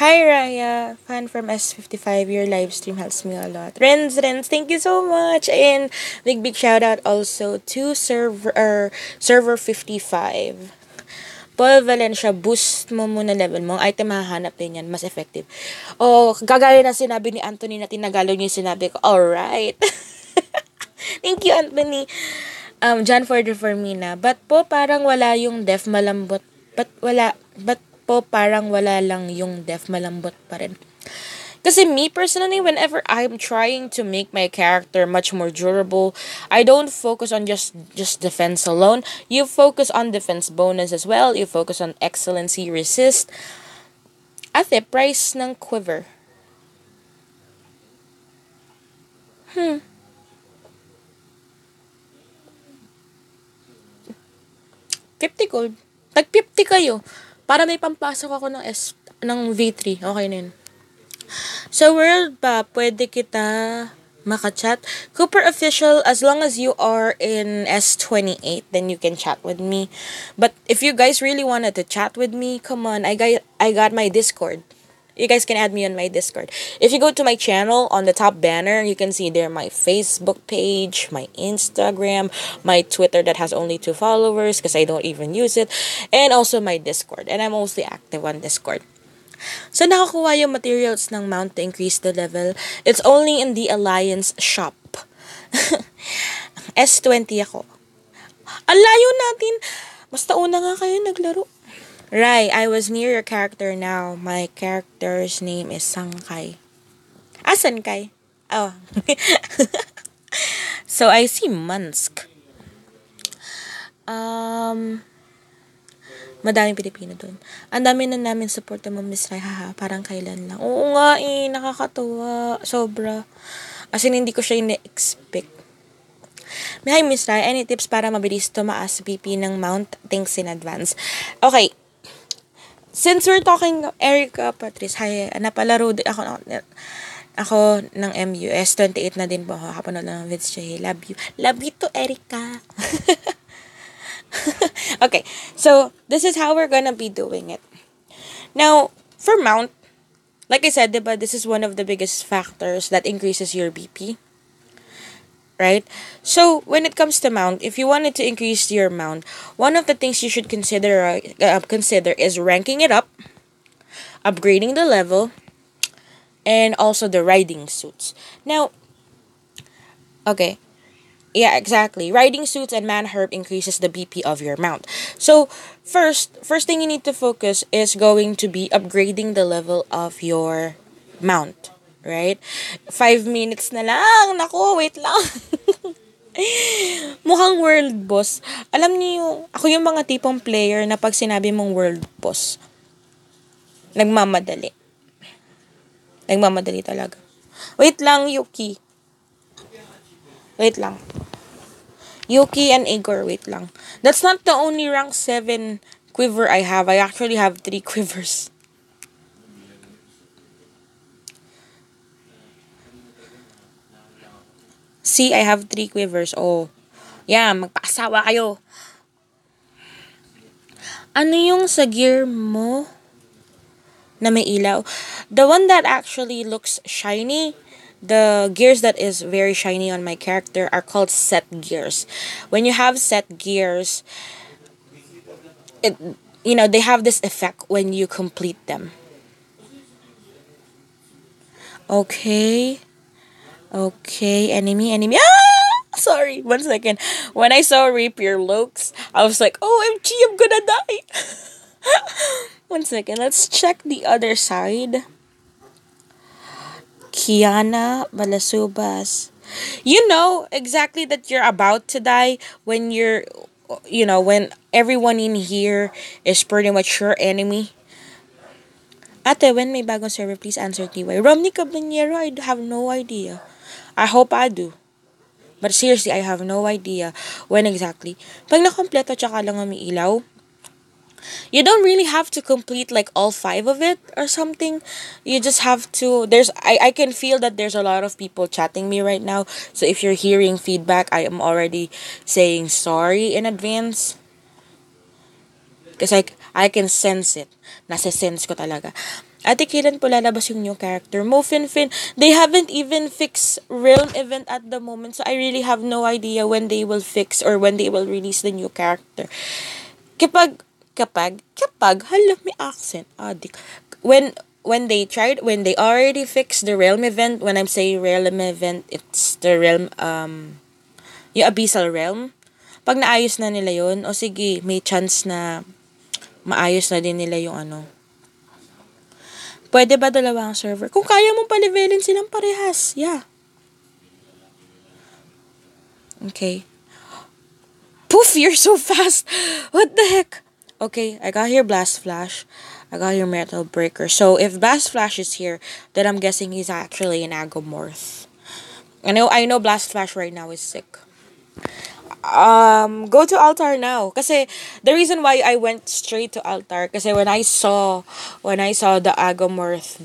Hi, Raya. Fan from S55. Your live stream helps me a lot. Renz, thank you so much. And big shout out also to server 55. Paul Valencia, boost mo muna level mo. Item hahanap din yan. Mas effective. Oh, kagaya na sinabi ni Anthony na tinagalo niyo yung sinabi ko. Alright. Thank you, Anthony. John Ford for me na. Ba't po parang wala yung def malambot? Ba't po parang wala lang yung def malambot pa rin? Kasi me personally, whenever I'm trying to make my character much more durable, I don't focus on just defense alone. You focus on defense bonus as well. You focus on excellency resist. Ate, price ng quiver. 50 gold. Tag 50 kayo. Para may pampasok ako ng V3. Okay na yun. Sa world pa, pwede kita makachat. Cooper official, as long as you are in S28, then you can chat with me. But if you guys really wanted to chat with me, come on, I got my Discord. You guys can add me on my Discord. If you go to my channel, on the top banner, you can see there my Facebook page, my Instagram, my Twitter that has only 2 followers because I don't even use it, and also my Discord. And I'm mostly active on Discord. So, nakakuha yung materials ng mount to increase the level. It's only in the Alliance shop. S20 ako. Alayo natin. Basta una nga kayo naglaro. Right, I was near your character now. My character's name is Sangkai. Sankay? Oh. So, I see Mansk. Madaming Pilipino dun. Ang dami na namin support mo, Miss Rai. Haha, parang kailan lang. Oo nga nakakatuwa. Sobra. As in, hindi ko siya ina-expect. Hi, Miss Rai. Any tips para mabilis tumaas BP ng mount? Thanks in advance. Okay. Since we're talking, Erica Patrice, hi, napalaro din ako ng MUS, 28 na din po ako, kapanood ng vids siya, love you. Love you to Erica. Okay, so, this is how we're gonna be doing it. Now, for mount, like I said, diba, this is one of the biggest factors that increases your BP. Right? So, when it comes to mount, if you wanted to increase your mount, one of the things you should consider is ranking it up, upgrading the level, and also the riding suits. Now, okay. Yeah, exactly. Riding suits and man herb increases the BP of your mount. So, first thing you need to focus is going to be upgrading the level of your mount. Right? 5 minutes na lang. Naku, wait lang. Mukhang world boss. Alam niyo, ako yung mga tipong player na pag sinabi mong world boss, nagmamadali. Nagmamadali talaga. Wait lang, Yuki. Wait lang. Yuki and Igor, wait lang. That's not the only rank 7 quiver I have. I actually have 3 quivers. See, I have 3 quivers. Oh. Yeah, magpaasawa kayo. Ano yung sa gear mo na may ilaw? The one that actually looks shiny, the gears that is very shiny on my character are called set gears. When you have set gears, it they have this effect when you complete them. Okay. Okay, enemy. Ah! Sorry, 1 second. When I saw Rapier Lokes, I was like, OMG, I'm gonna die. 1 second, let's check the other side. Kiana Balasubas. You know exactly that you're about to die when when everyone in here is pretty much your enemy. Ate, when may bagong server, please answer TY. Romney Cabanero, I have no idea. I hope I do. But seriously, I have no idea when exactly. Pag nakompleto tsaka lang umiilaw, you don't really have to complete like all five of it or something. You just have to I can feel that there's a lot of people chatting me right now. So if you're hearing feedback, I am already saying sorry in advance. Because I can sense it. Nasa sense ko talaga. Ate, kailan po lalabas yung new character mo? Fin, they haven't even fixed Realm event at the moment. So I really have no idea when they will fix or when they will release the new character. Hala, may accent. Adik. When they already fixed the Realm event, when I'm saying Realm event, it's the Realm, yung Abyssal Realm. Pag naayos na nila yun, o sige, may chance na maayos na din nila yung ano. Pwede ba dalawang server? Kung kaya mong palivelin silang parehas. Yeah. Okay. Poof, you're so fast. What the heck? Okay, I got here Blast Flash. I got here Metal Breaker. So if Blast Flash is here, then I'm guessing he's actually an Agomorph. I know Blast Flash right now is sick. Go to altar now. Kasi the reason why I went straight to altar, kasi when I saw the Agomorph,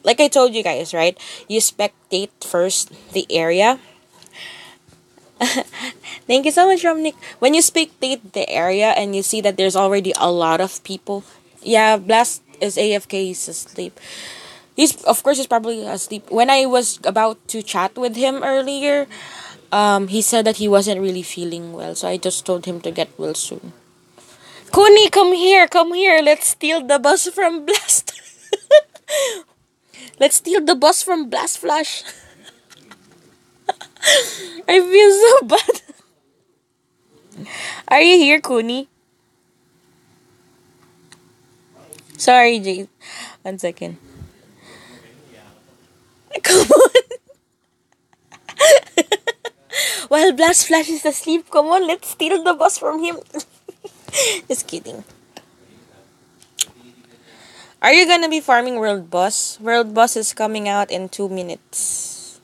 like I told you guys, right? You spectate first the area. Thank you so much, Romnick. When you spectate the area and you see that there's already a lot of people, yeah, Blast is AFK, he's asleep. He's probably asleep. When I was about to chat with him earlier, he said that he wasn't really feeling well, so I just told him to get well soon. Kuni, come here. Let's steal the bus from Blast. Let's steal the bus from Blast Flash. I feel so bad. Are you here, Kuni? Sorry, Jade. 1 second. Come on. While Blast Flash is asleep, come on, let's steal the bus from him. Just kidding. Are you gonna be farming World Boss? World Boss is coming out in 2 minutes.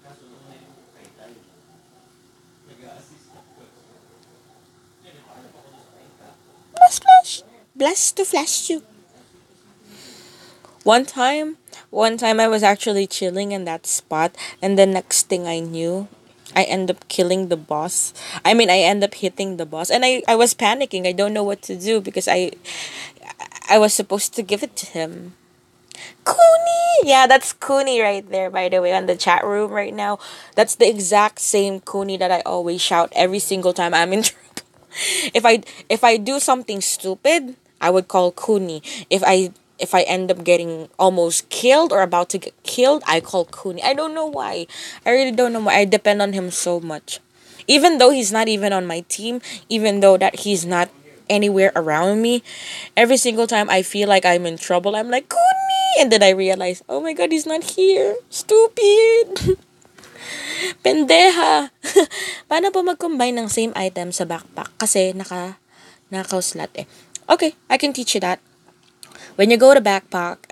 Blast Flash! Blast to flash you. One time I was actually chilling in that spot, and the next thing I knew, I end up killing the boss. I end up hitting the boss, and I was panicking. I don't know what to do because I was supposed to give it to him. Cooney! Yeah, that's Cooney right there, by the way, on the chat room right now. That's the exact same Cooney that I always shout every single time I'm in trouble. If I do something stupid, I would call Cooney. If I end up getting almost killed or about to get killed, I call Cooney. I don't know why. I really don't know why. I depend on him so much. Even though he's not even on my team, even though that he's not anywhere around me, every single time I feel like I'm in trouble, I'm like, Cooney! And then I realize, oh my god, he's not here. Stupid! Pendeja! Paano po mag-combine ng same item sa backpack? Kasi naka-slot eh. Okay, I can teach you that. When you go to backpack,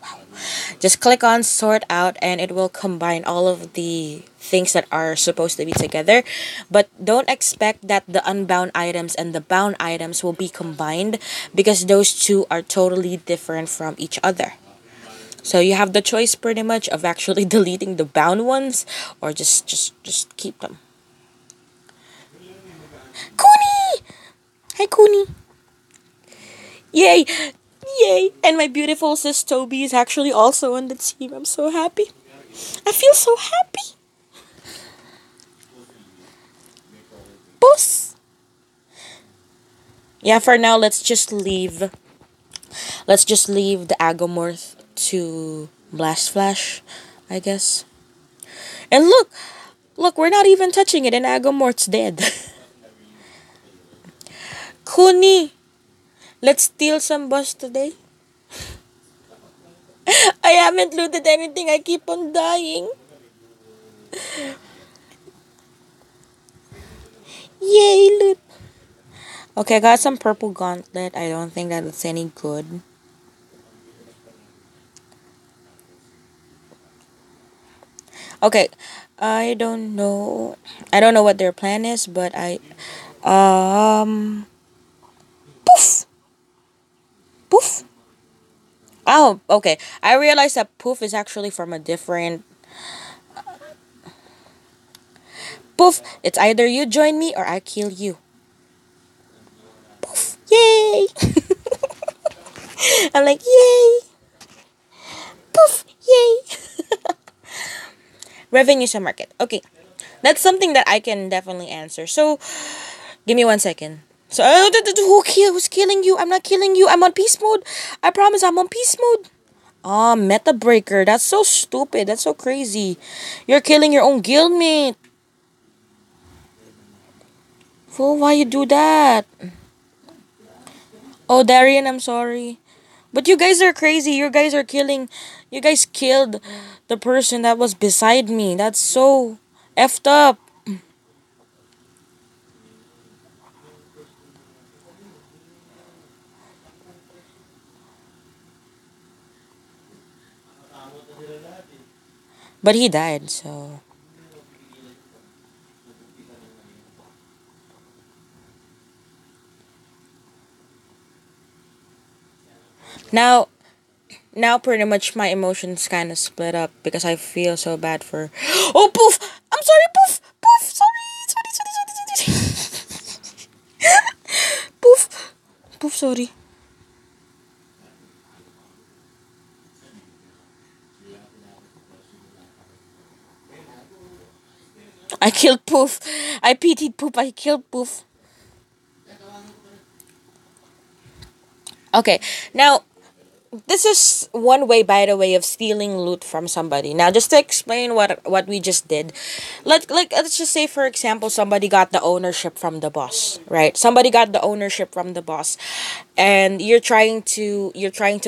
wow. Just click on sort out and it will combine all of the things that are supposed to be together. But don't expect that the unbound items and the bound items will be combined because those two are totally different from each other. So you have the choice pretty much of actually deleting the bound ones or just keep them. Kuni! Hi, Kuni! Yay! Yay! And my beautiful sis Toby is actually also on the team. I'm so happy. I feel so happy. Boss. Yeah, for now, let's just leave. Let's just leave the Agomorph to Blast Flash, I guess. And look, we're not even touching it, and Agomorph's dead. Kuni, let's steal some boss today. I haven't looted anything. I keep on dying. Yay, loot. Okay, I got some purple gauntlet. I don't think that it's any good. Okay, I don't know. I don't know what their plan is, but poof, poof. Oh, okay. I realized that poof is actually from a different poof. It's either you join me or I kill you. Poof. Yay! I'm like, yay! Poof! Yay! Revenue to market. Okay. That's something that I can definitely answer. So, give me 1 second. So, who's killing you? I'm not killing you. I'm on peace mode. I promise I'm on peace mode. Oh, meta breaker. That's so stupid. That's so crazy. You're killing your own guildmate. Fool, why you do that? Oh, Darian, I'm sorry. But you guys are crazy. You guys are killing. You guys killed the person that was beside me. That's so effed up. But he died, so. Now, now pretty much my emotions kind of split up because I feel so bad for. Oh, poof! I'm sorry, poof! Poof! Sorry! Poof! Poof, sorry. I killed Poof. I pitied Poof. I killed Poof. Okay, now this is one way, by the way, of stealing loot from somebody. Now, just to explain what we just did, let's just say, for example, somebody got the ownership from the boss, right? Somebody got the ownership from the boss, and you're trying to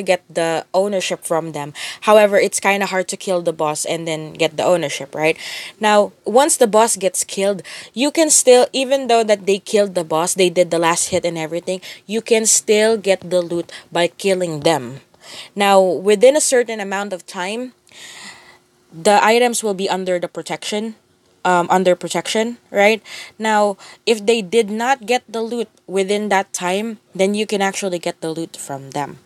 get the ownership from them. However, it's kind of hard to kill the boss and then get the ownership, right? Now, once the boss gets killed, you can still, even though that they killed the boss, they did the last hit and everything, you can still get the loot by killing them. Now, within a certain amount of time, the items will be under protection, right? Now, if they did not get the loot within that time, then you can actually get the loot from them.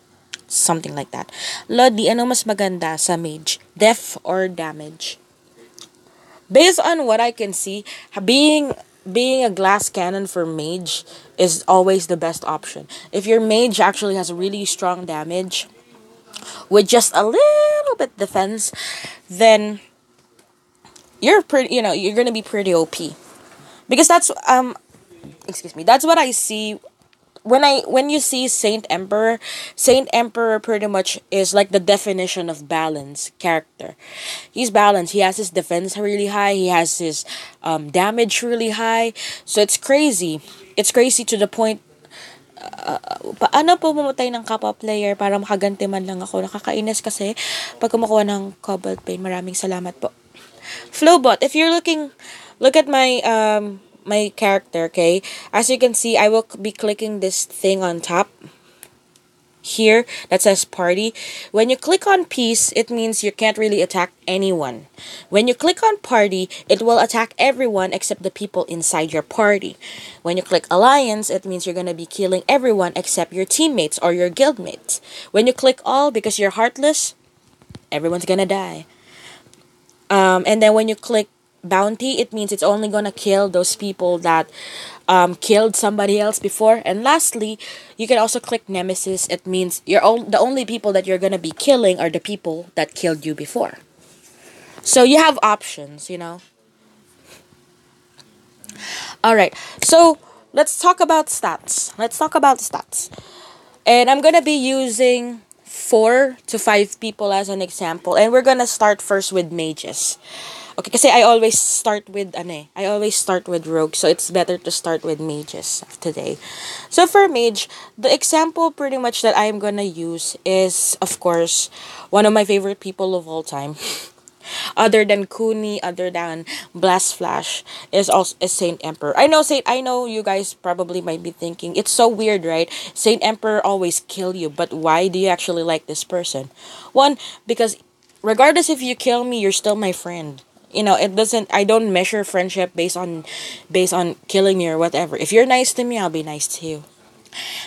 Something like that. Lodi, ano mas maganda sa mage? Def or damage? Based on what I can see, being a glass cannon for mage is always the best option. If your mage actually has really strong damage, with just a little bit defense, then you're gonna be pretty OP. Because excuse me, that's what I see when you see Saint Emperor pretty much is like the definition of balance character. He's balanced. He has his defense really high. He has his damage really high. So it's crazy to the point. Paano po mamatay ng kapwa player para makaganti man lang ako? Nakakainis kasi pag kumukuha ng Cobalt Pain. Maraming salamat po. Flowbot, if you're look at my character, okay? As you can see, I will be clicking this thing on top here that says party. When you click on peace, it means you can't really attack anyone. When you click on party, it will attack everyone except the people inside your party. When you click alliance, it means you're gonna be killing everyone except your teammates or your guildmates. When you click all, because you're heartless, everyone's gonna die. And then when you click bounty, it means it's only gonna kill those people that killed somebody else before. And lastly, you can also click nemesis. It means the only people that you're gonna be killing are the people that killed you before. So you have options, you know. All right. So let's talk about stats. Let's talk about stats. And I'm gonna be using 4 to 5 people as an example. And we're gonna start first with mages. Okay, kasi I always start with rogue, so it's better to start with mages today. So for mage, the example pretty much that I'm gonna use is, of course, one of my favorite people of all time. Other than Kuni, other than Blast Flash, is Saint Emperor. I know you guys probably might be thinking it's so weird, right? Saint Emperor always kill you, but why do you actually like this person? One, because regardless if you kill me, you're still my friend. You know, it doesn't I don't measure friendship based on killing me or whatever. If you're nice to me, I'll be nice to you.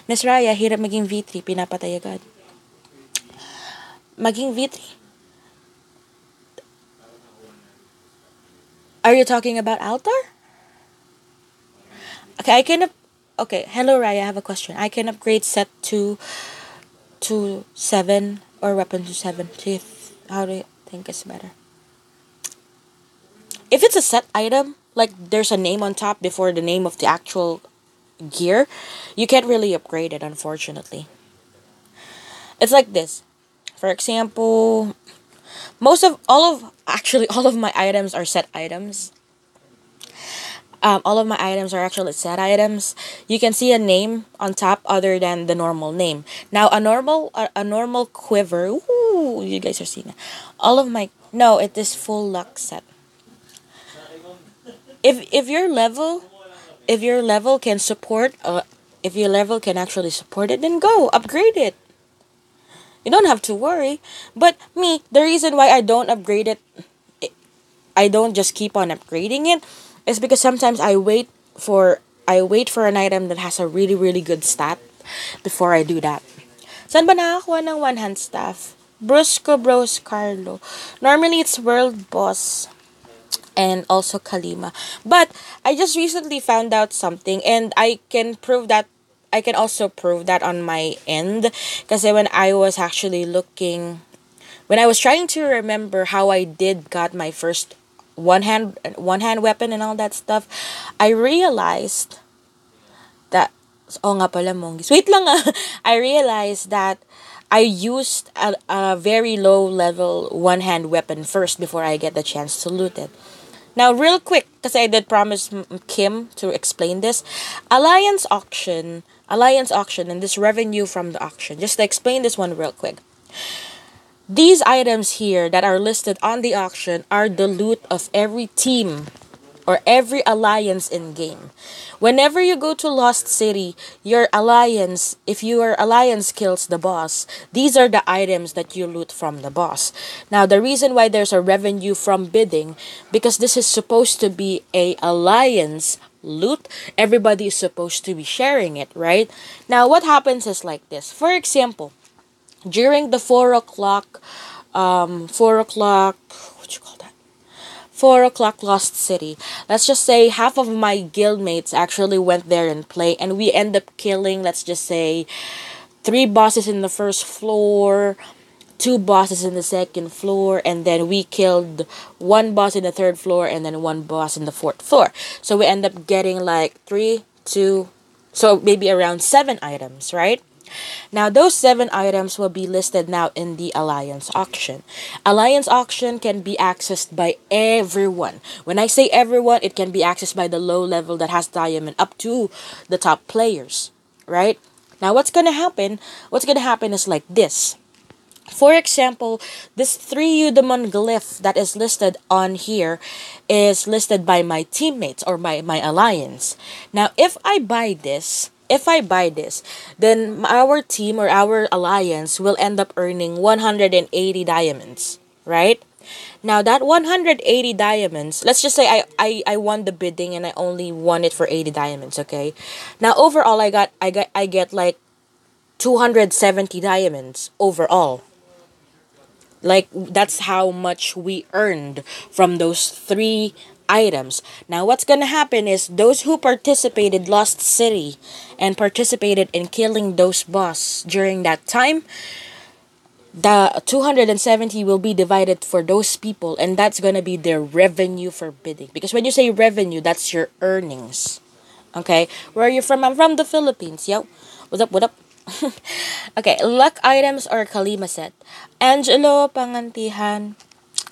Miss Raya, hirap maging V3, pinapatay agad. Maging V3? Are you talking about Altar? Okay, okay, hello Raya, I have a question. I can upgrade set to 7 or weapon to 7. How do you think is better? If it's a set item, like there's a name on top before the name of the actual gear, you can't really upgrade it, unfortunately. It's like this. For example, all of my items are set items. All of my items are actually set items. You can see a name on top other than the normal name. Now a normal quiver. Ooh, you guys are seeing it. All of my no, it is full luck set. If your level can support if your level can actually support it, then go upgrade it. You don't have to worry. But me, the reason why I don't upgrade it, I don't just keep on upgrading it, is because sometimes I wait for an item that has a really really good stat before I do that. Saan ba nakakuha ng one hand staff? Brusco Bros Carlo. Normally it's World Boss and also Kalima. But I just recently found out something, and I can also prove that on my end. Because when I was trying to remember how I did got my first one hand weapon and all that stuff, I realized that, oh nga pala monggis. Wait lang ah. I realized that I used a very low level one hand weapon first before I get the chance to loot it. Now, real quick, because I did promise Kim to explain this, Alliance auction, and this revenue from the auction. Just to explain this one real quick. These items here that are listed on the auction are the loot of every team or every alliance in game. Whenever you go to Lost City, if your alliance kills the boss, these are the items that you loot from the boss. Now, the reason why there's a revenue from bidding, because this is supposed to be a alliance loot, everybody is supposed to be sharing it, right? Now, what happens is like this. For example, during the 4 o'clock, what you call that? 4 o'clock Lost City. Let's just say half of my guildmates actually went there and play, and we end up killing, let's just say, 3 bosses in the first floor, 2 bosses in the second floor, and then we killed 1 boss in the third floor, and then 1 boss in the fourth floor. So we end up getting like so maybe around 7 items, right? Now, those 7 items will be listed now in the Alliance auction. Alliance auction can be accessed by everyone. When I say everyone, it can be accessed by the low level that has diamond up to the top players, right? Now, what's gonna happen? What's gonna happen is like this. For example, this 3 Eudemon glyph that is listed on here is listed by my teammates or my alliance. Now, if I buy this, then our team or our alliance will end up earning 180 diamonds, right? Now, that 180 diamonds, let's just say I won the bidding and I only won it for 80 diamonds, okay? Now, overall, I get like 270 diamonds overall. Like, that's how much we earned from those 3 items. Now, what's gonna happen is those who participated lost city and participated in killing those boss during that time, the 270 will be divided for those people, and that's gonna be their revenue for bidding. Because when you say revenue, that's your earnings. Okay, where are you from? I'm from the Philippines. Yo, what up? What up? Okay, luck items or Kalima set. Angelo Pangantihan.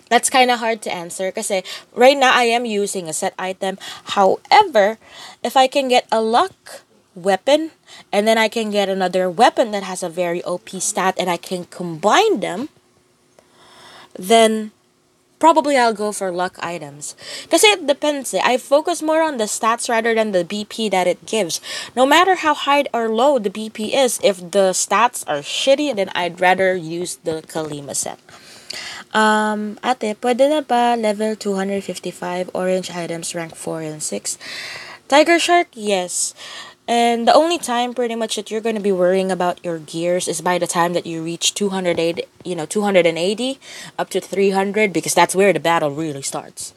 That's kind of hard to answer kasi right now I am using a set item. However, if I can get a luck weapon and then I can get another weapon that has a very OP stat and I can combine them, then probably I'll go for luck items. Kasi it depends. I focus more on the stats rather than the BP that it gives. No matter how high or low the BP is, if the stats are shitty, then I'd rather use the Kalima set. Ate, pwede na ba level 255 orange items rank 4 and 6? Tiger Shark, yes. And the only time pretty much that you're going to be worrying about your gears is by the time that you reach 280, 280 up to 300, because that's where the battle really starts.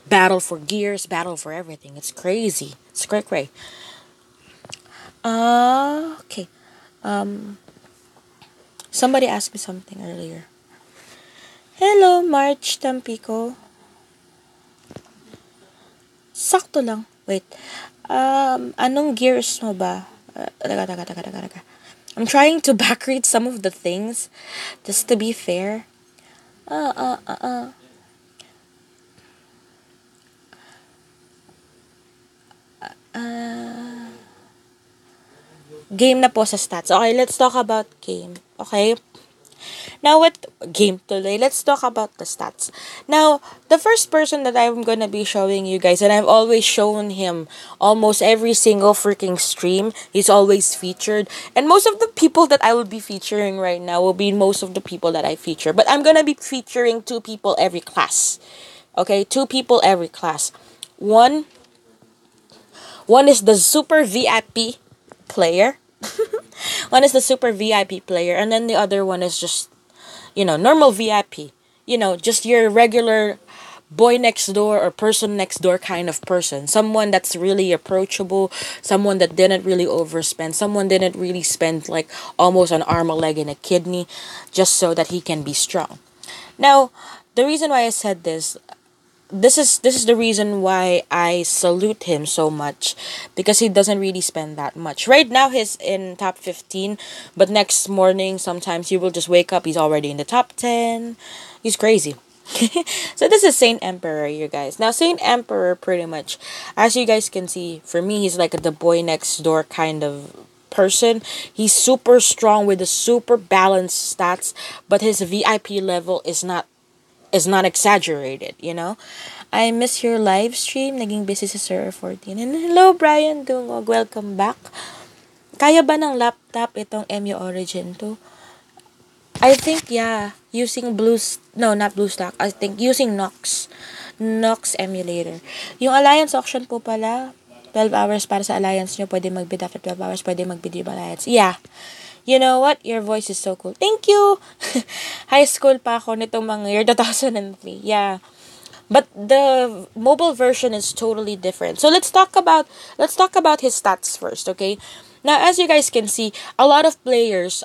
Battle for gears, battle for everything. It's crazy. It's cray cray. Okay. Somebody asked me something earlier. Hello, March Tampico. Sakto lang. Wait. Anong gears mo ba? Taga. I'm trying to backread some of the things just to be fair. Game na po sa stats. Okay, let's talk about game. Okay? Now, with game today, let's talk about the stats. Now, the first person that I'm gonna be showing you guys, and I've always shown him almost every single freaking stream, he's always featured. And most of the people that I will be featuring right now will be most of the people that I feature. But I'm gonna be featuring 2 people every class. Okay, 2 people every class. One is the super VIP player. One is the super VIP player, and then the other one is just, normal VIP. Just your regular boy next door or person next door kind of person. Someone that's really approachable, someone that didn't really overspend, someone didn't really spend like almost an arm, a leg, and a kidney just so that he can be strong. Now, the reason why I said this is the reason why I salute him so much, because he doesn't really spend that much. Right now he's in top 15, but next morning sometimes he will just wake up, he's already in the top 10. He's crazy. So this is Saint Emperor, you guys. Now Saint Emperor, pretty much, as you guys can see, for me he's like the boy next door kind of person. He's super strong with the super balanced stats, but his VIP level is not exaggerated, I miss your live stream. Naging busy si Sir 14. And hello, Brian Dungog. Welcome back. Kaya ba ng laptop itong MU Origin 2? I think, yeah. Using not BlueStack. I think using Nox emulator. Yung Alliance auction po pala, 12 hours para sa Alliance nyo. Pwede mag-bid after 12 hours. Pwede mag-bid yung Alliance. Yeah. You know what? Your voice is so cool. Thank you! High school pa ako nitong mga year 2003. Yeah. But the mobile version is totally different. So let's talk about his stats first, okay? Now, as you guys can see, a lot of players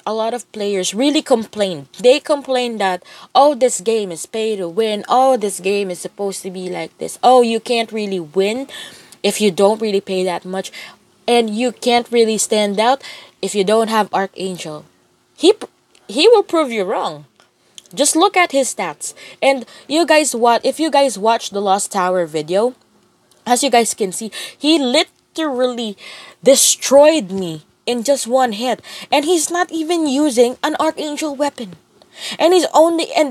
really complain. They complain that, oh, this game is pay to win. Oh, this game is supposed to be like this. Oh, you can't really win if you don't really pay that much. And you can't really stand out if you don't have Archangel. He will prove you wrong. Just look at his stats. And if you guys watch the Lost Tower video, as you guys can see, he literally destroyed me in just one hit. And he's not even using an Archangel weapon. And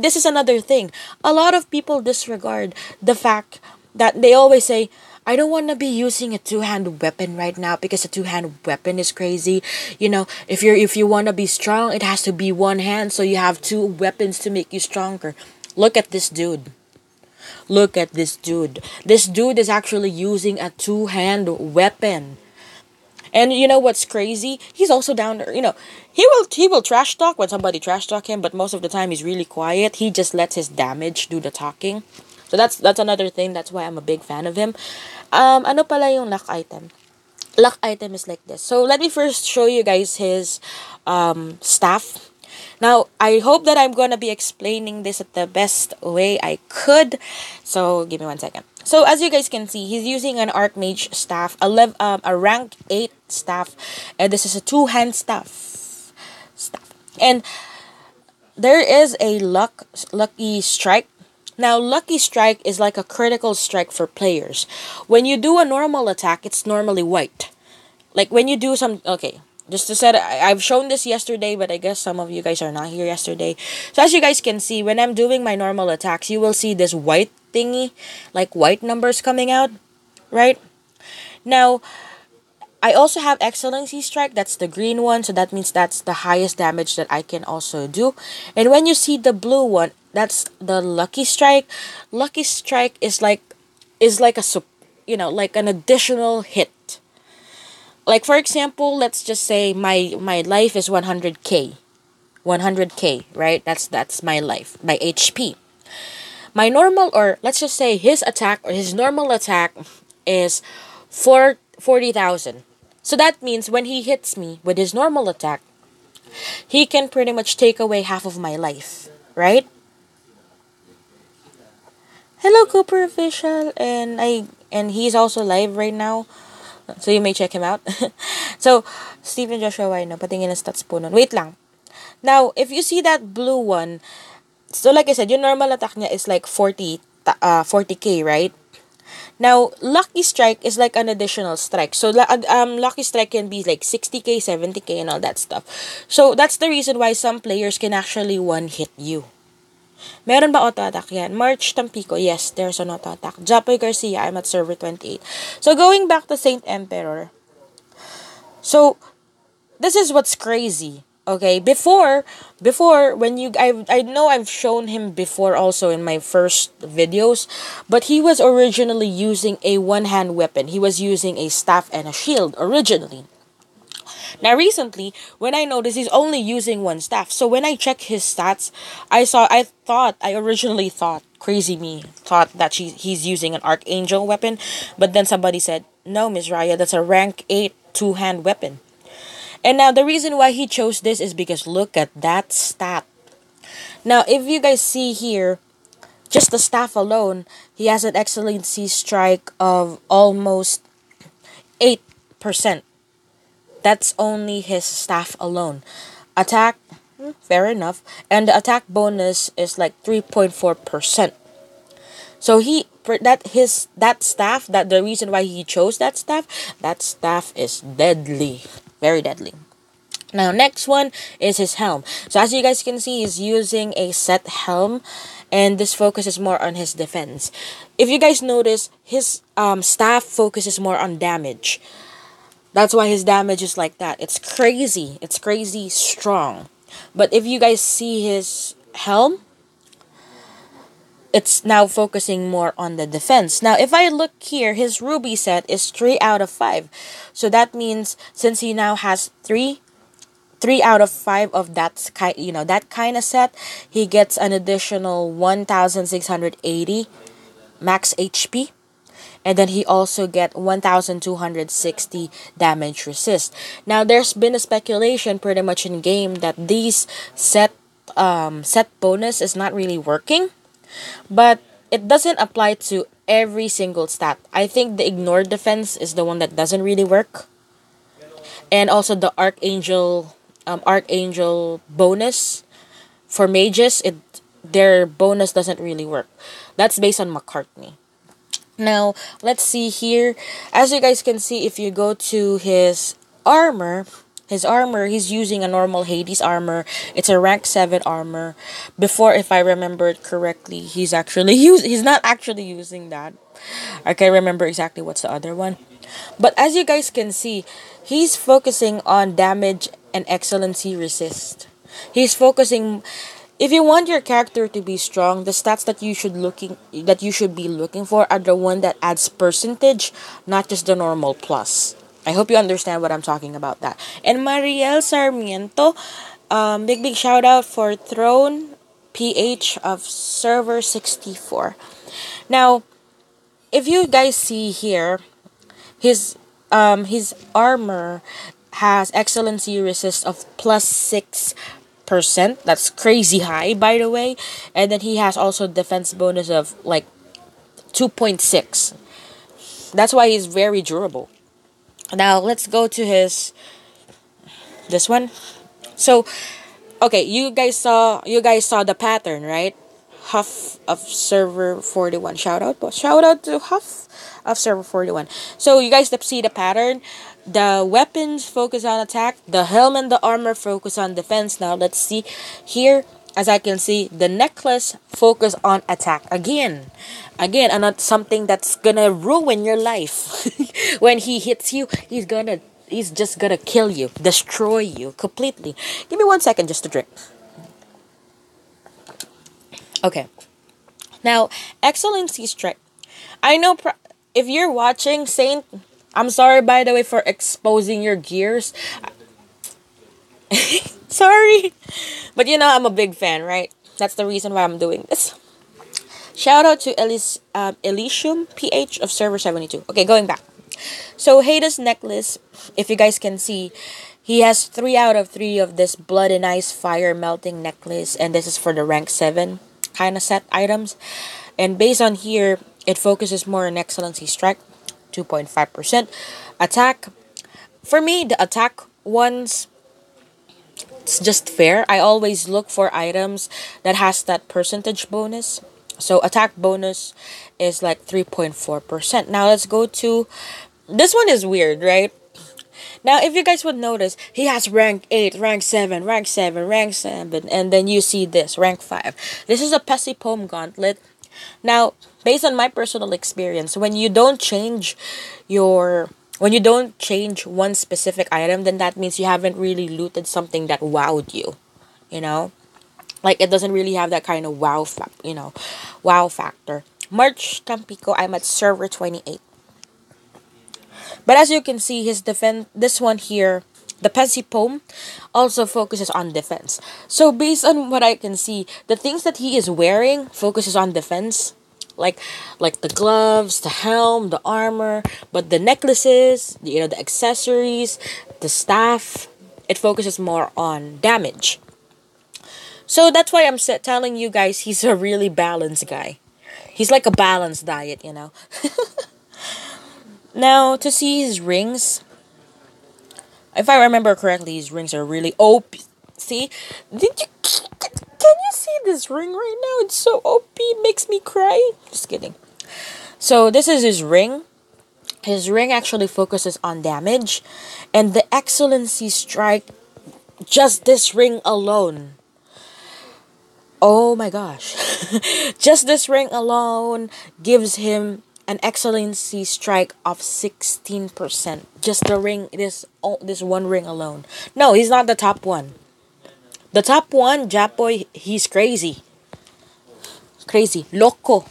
this is another thing. A lot of people disregard the fact that they always say, I don't want to be using a 2-hand weapon right now because a 2-hand weapon is crazy. If you want to be strong, it has to be one hand, so you have 2 weapons to make you stronger. Look at this dude. This dude is actually using a 2-hand weapon. And you know what's crazy? He's also down there, he will trash talk when somebody trash talk him, but most of the time he's really quiet. He just lets his damage do the talking. So that's another thing. That's why I'm a big fan of him. Ano pala yung luck item? Luck item is like this. So let me first show you guys his staff. Now, I hope that I'm gonna be explaining this at the best way I could. So give me 1 second. So as you guys can see, he's using an Archmage staff, a rank 8 staff, and this is a two-hand staff. And there is a lucky strike. Now, lucky strike is like a critical strike for players. When you do a normal attack, it's normally white. Like when you do some, okay, just to set, I've shown this yesterday, but I guess some of you guys are not here yesterday. So as you guys can see, when I'm doing my normal attacks, you will see this white thingy, like white numbers coming out, right? Now, I also have Excellency Strike, that's the green one, so that means that's the highest damage that I can also do. And when you see the blue one, that's the Lucky Strike. Lucky Strike is like like an additional hit. Like for example, let's just say my life is 100k. 100k, right? That's my life, my HP. My normal, or let's just say his attack, or his normal attack is 40,000. So that means when he hits me with his normal attack, he can pretty much take away half of my life, right? Hello, Cooper Official, and he's also live right now, so you may check him out. So Stephen Joshua, why no? Patingin ng stats po nun. Wait lang. Now, if you see that blue one, so like I said, your normal attack niya is like 40k, right? Now, Lucky Strike is like an additional strike. So, Lucky Strike can be like 60k, 70k, and all that stuff. So, that's the reason why some players can actually one-hit you. Meron ba auto-attack yan? March Tampico, yes, there's an auto-attack. Japoy Garcia, I'm at server 28. So, going back to Saint Emperor. So, this is what's crazy. Okay, before when I know I've shown him before also in my first videos, but he was originally using a one-hand weapon. He was using a staff and a shield originally. Now recently, when I noticed he's only using one staff, so when I check his stats, I originally thought, crazy me, thought that he's using an Archangel weapon, but then somebody said, no, Miss Raya, that's a rank 8 two-hand weapon. And now, the reason why he chose this is because look at that stat. Now, if you guys see here, just the staff alone, he has an Excellency Strike of almost 8%. That's only his staff alone. Attack, fair enough. And the attack bonus is like 3.4%. So that staff, that the reason why he chose that staff is deadly. Very deadly. Now, next one is his helm. So as you guys can see, he's using a set helm, and this focuses more on his defense. If you guys notice, his staff focuses more on damage. That's why his damage is like that. It's crazy. It's crazy strong. But if you guys see his helm, it's now focusing more on the defense. Now, if I look here, his ruby set is 3 out of 5. So that means since he now has 3 out of 5 of that kind of set, he gets an additional 1,680 max HP. And then he also get 1,260 damage resist. Now, there's been a speculation pretty much in game that these set bonus is not really working. But it doesn't apply to every single stat. I think the ignored defense is the one that doesn't really work. And also the Archangel bonus for mages, their bonus doesn't really work. That's based on McCartney. Now, let's see here. As you guys can see, if you go to his armor, he's using a normal Hades armor. It's a rank 7 armor. Before, if I remember it correctly, he's not actually using that. I can't remember exactly what's the other one. But as you guys can see, he's focusing on damage and excellency resist. He's focusing. If you want your character to be strong, the stats that you should be looking for are the one that adds percentage, not just the normal plus. I hope you understand what I'm talking about that. And Mariel Sarmiento, big shout out for Throne PH of server 64. Now, if you guys see here, his armor has excellency resist of +6%. That's crazy high, by the way. And then he has also defense bonus of like 2.6. That's why he's very durable. Now let's go to his this one. So okay, you guys saw the pattern, right? Huff of server 41. Shout out to Huff of server 41. So you guys see the pattern. The weapons focus on attack. The helm and the armor focus on defense. Now let's see here. As I can see, the necklace focus on attack again. Again, and not something that's gonna ruin your life. When he hits you, he's just gonna kill you, destroy you completely. Give me 1 second just to drink. Okay. Now, excellency strike. I know if you're watching Saint, I'm sorry by the way for exposing your gears. Sorry. But you know I'm a big fan, right? That's the reason why I'm doing this. Shout out to Elysium PH of server 72. Okay, going back. So Hades necklace, if you guys can see, he has 3 out of 3 of this blood and ice fire melting necklace, and this is for the rank 7 kind of set items. And based on here, it focuses more on excellency strike, 2.5%. Attack, for me, the attack ones, it's just fair. I always look for items that has that percentage bonus. So attack bonus is like 3.4%. Now let's go to, this one is weird, right? Now if you guys would notice, he has rank 8, rank 7, rank 7, rank 7, and then you see this, rank 5. This is a Pessipome gauntlet. Now, based on my personal experience, when you don't change one specific item, then that means you haven't really looted something that wowed you, you know? Like, it doesn't really have that kind of wow factor. March Tampico, I'm at server 28. But as you can see, his defense, this one here, the Pessipome, also focuses on defense. So based on what I can see, the things that he is wearing focuses on defense. Like the gloves, the helm, the armor, but the necklaces, the accessories, the staff, it focuses more on damage. So that's why I'm telling you guys he's a really balanced guy. He's like a balanced diet, you know. Now, to see his rings, if I remember correctly, his rings are really OP. See? Can you see this ring right now? It's so OP, it makes me cry. Just kidding. So, this is his ring. His ring actually focuses on damage. And the excellency strike, just this ring alone. Oh my gosh. Just this ring alone gives him an excellency strike of 16%. Just the ring, this one ring alone. No, he's not the top one. The top one, Japoy, he's crazy. Crazy. Loco.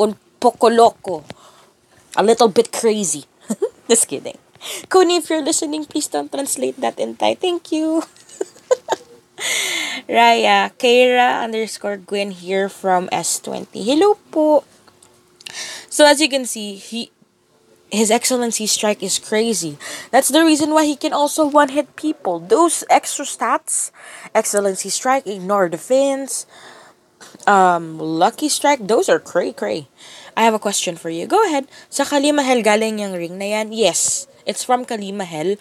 Un poco loco. A little bit crazy. Just kidding. Kuni, if you're listening, please don't translate that in Thai. Thank you. Raya, Kaira_Gwen here from S20. Hello po. So as you can see, his excellency strike is crazy. That's the reason why he can also one-hit people. Those extra stats, excellency strike, ignore defense, lucky strike, those are cray. I have a question for you. Go ahead. Sa Kalimahel galing yung ring na yan? Yes, it's from Kalimahel.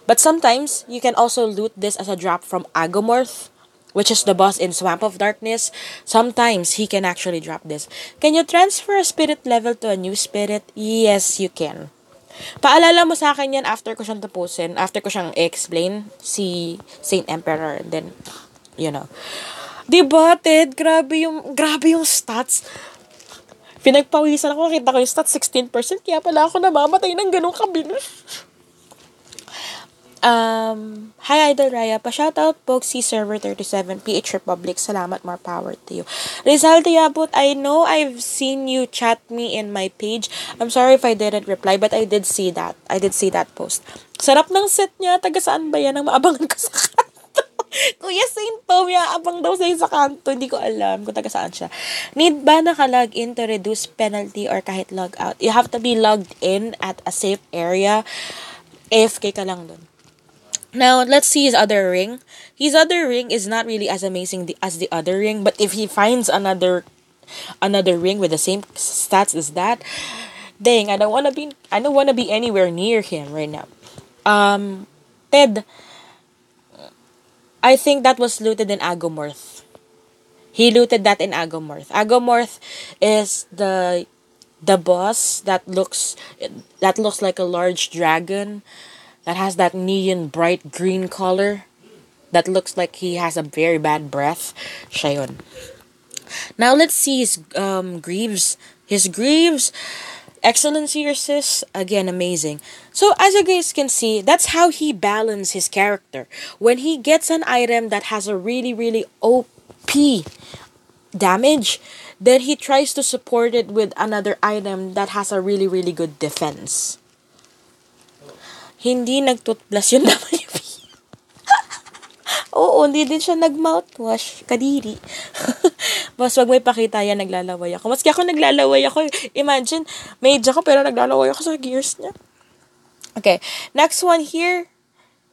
But sometimes, you can also loot this as a drop from Agomorph, which is the boss in Swamp of Darkness. Sometimes, he can actually drop this. Can you transfer a spirit level to a new spirit? Yes, you can. Paalala mo sa akin yan after ko siyang tapusin, after ko siyang explain si Saint Emperor, and then, Diba, Ted? Grabe yung stats. Pinagpawisan ako, kita ko yung stats, 16%, kaya pala ako namamatay ng ganun kabilis. Hi Idol Raya, pa-shoutout Boxy Server 37 PH Republic, salamat, more power to you. Rizal Diabot, I know I've seen you chat me in my page. I'm sorry if I didn't reply, but I did see that post. Sarap ng set niya, taga saan ba yan? Ang maabangan ko sa kanto. Kuya Saint Tom, abang daw sa'yo sa kanto. Hindi ko alam kung taga saan siya. Need ba naka-log in to reduce penalty or kahit log out? You have to be logged in at a safe area. AFK ka lang dun. Now, let's see his other ring. His other ring is not really as amazing as the other ring, but if he finds another ring with the same stats as that, dang, I don't wanna be anywhere near him right now. Ted, I think that was looted in Agomorth. He looted that in Agomorth. Agomorth is the boss that looks like a large dragon that has that neon bright green color that looks like he has a very bad breath. Siya yun. Now let's see his greaves. His greaves, excellency resist, again amazing. So as you guys can see, that's how he balances his character. When he gets an item that has a really really OP damage, then he tries to support it with another item that has a really really good defense. Hindi nagtutblas yung WP. Oo, hindi din siya nag-mouthwash. Kadiri. Mas wag may pakita yan, naglalaway ako. Maski ako naglalaway ako. Imagine, mage ako pero naglalaway ako sa gears niya. Okay, next one here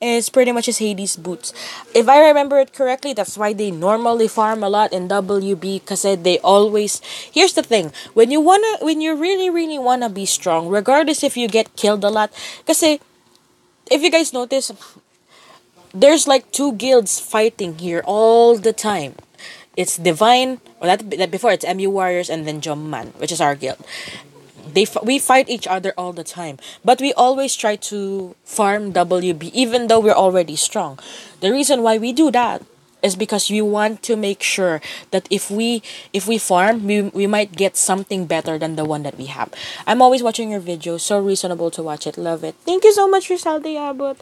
is pretty much his Hades boots. If I remember it correctly, that's why they normally farm a lot in WB kasi they always... Here's the thing, when you really really wanna be strong, regardless if you get killed a lot, kasi if you guys notice, there's like two guilds fighting here all the time. It's Divine, or that before it's MU Warriors and then Jumman, which is our guild. We fight each other all the time, but we always try to farm WB even though we're already strong. The reason why we do that is because we want to make sure that if we farm, we might get something better than the one that we have. I'm always watching your videos, so reasonable to watch it. Love it. Thank you so much, Rizal de Abot.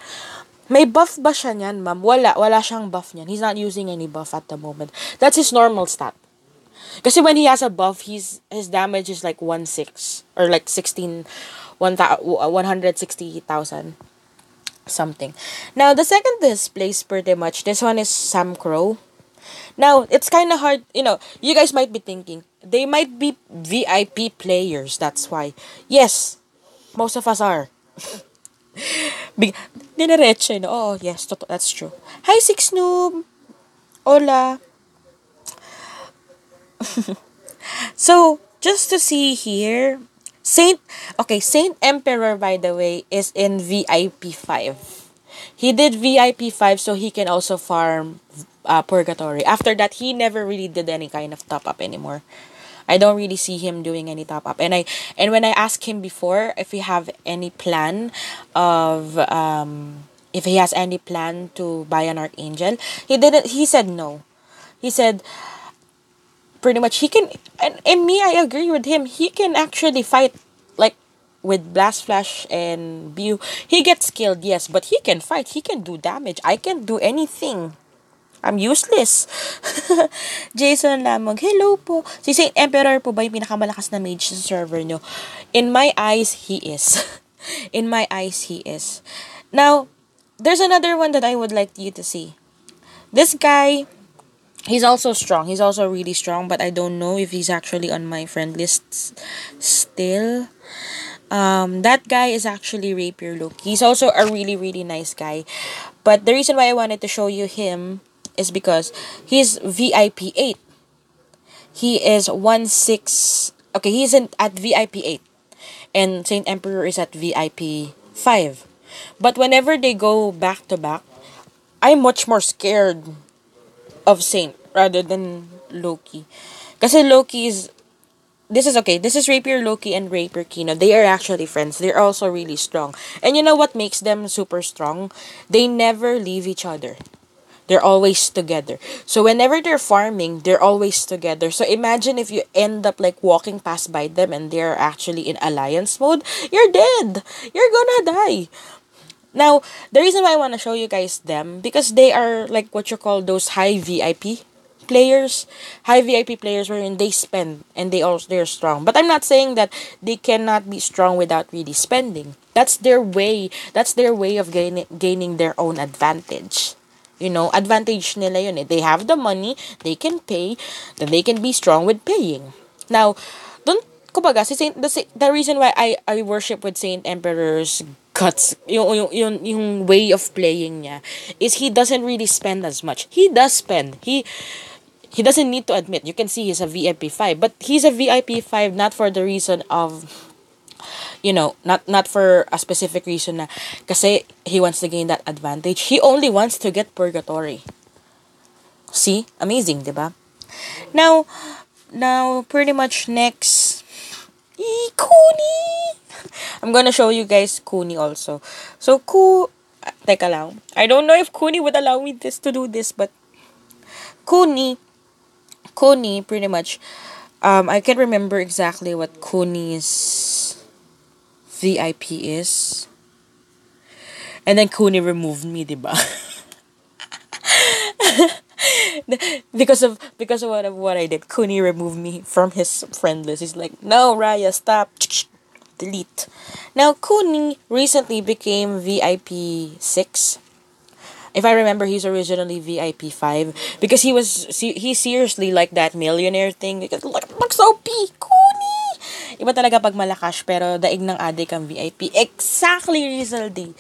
May buff ba siya niyan, ma'am? Wala siyang buff niyan. He's not using any buff at the moment. That's his normal stat. Kasi when he has a buff, his damage is like 1.6 or like 160,000 something. Now, the second displays pretty much, this one is Sam Crow. Now, it's kind of hard, you guys might be thinking, they might be VIP players, that's why. Yes, most of us are. Diniretso, no? Oh, yes, that's true. Hi, Six Noob! Hola! So, just to see here, Saint Emperor, by the way, is in VIP 5. He did VIP 5 so he can also farm Purgatory. After that, he never really did any kind of top up anymore. I don't really see him doing any top up. And when I asked him before if he have any plan of if he has any plan to buy an Archangel, he said no. He said pretty much he can, and me, I agree with him. He can actually fight like with Blast Flash and Bew. He gets killed, yes, but he can fight. He can do damage. I can't do anything. I'm useless. Jason Lamog, hello po. Si Saint Emperor po ba yung pinakamalakas na mage sa server nyo? In my eyes, he is. In my eyes, he is. Now, there's another one that I would like you to see. This guy, he's also strong. He's also really strong, but I don't know if he's actually on my friend list still. That guy is actually Rapier Loki. He's also a really, really nice guy. But the reason why I wanted to show you him is because he's VIP 8. He is 1-6. Okay, he's at VIP 8. And Saint Emperor is at VIP 5. But whenever they go back to back, I'm much more scared of Saint rather than Loki. Kasi Loki is... This is Rapier Loki and Rapier Kino. They are actually friends. They're also really strong. And you know what makes them super strong? They never leave each other. They're always together. So whenever they're farming, they're always together. So imagine if you end up like walking past by them and they're actually in alliance mode, you're dead. You're gonna die. Now, the reason why I want to show you guys them, because they are like what you call those high VIP players. High VIP players wherein they spend and they're strong. But I'm not saying that they cannot be strong without really spending. That's their way. That's their way of gaining their own advantage. Advantage nila yun eh. They have the money, they can pay, then they can be strong with paying. Now, don't, kumbaga, the reason why I worship with Saint Emperor's guts, yung way of playing niya, is he doesn't really spend as much. He does spend. He doesn't need to admit. You can see he's a VIP 5, but he's a VIP 5 not for the reason of, not for a specific reason na kasi he wants to gain that advantage. He only wants to get purgatory. See? Amazing, diba? Now pretty much next, Kuni! I'm gonna show you guys Kuni also. So, teka lang. I don't know if Kuni would allow me to do this, but Kuni, pretty much, I can't remember exactly what Kuni's VIP is. And then Kuni removed me, diba? because of what I did. Kuni removed me from his friend list. He's like, no, Raya, stop. Delete. Now, Kuni recently became VIP 6. If I remember, he's originally VIP 5 because he seriously like that millionaire thing. Because look so OP, Kuni! Iba talaga pag malakas pero daig ng adik ang VIP. Exactly, Rizal D.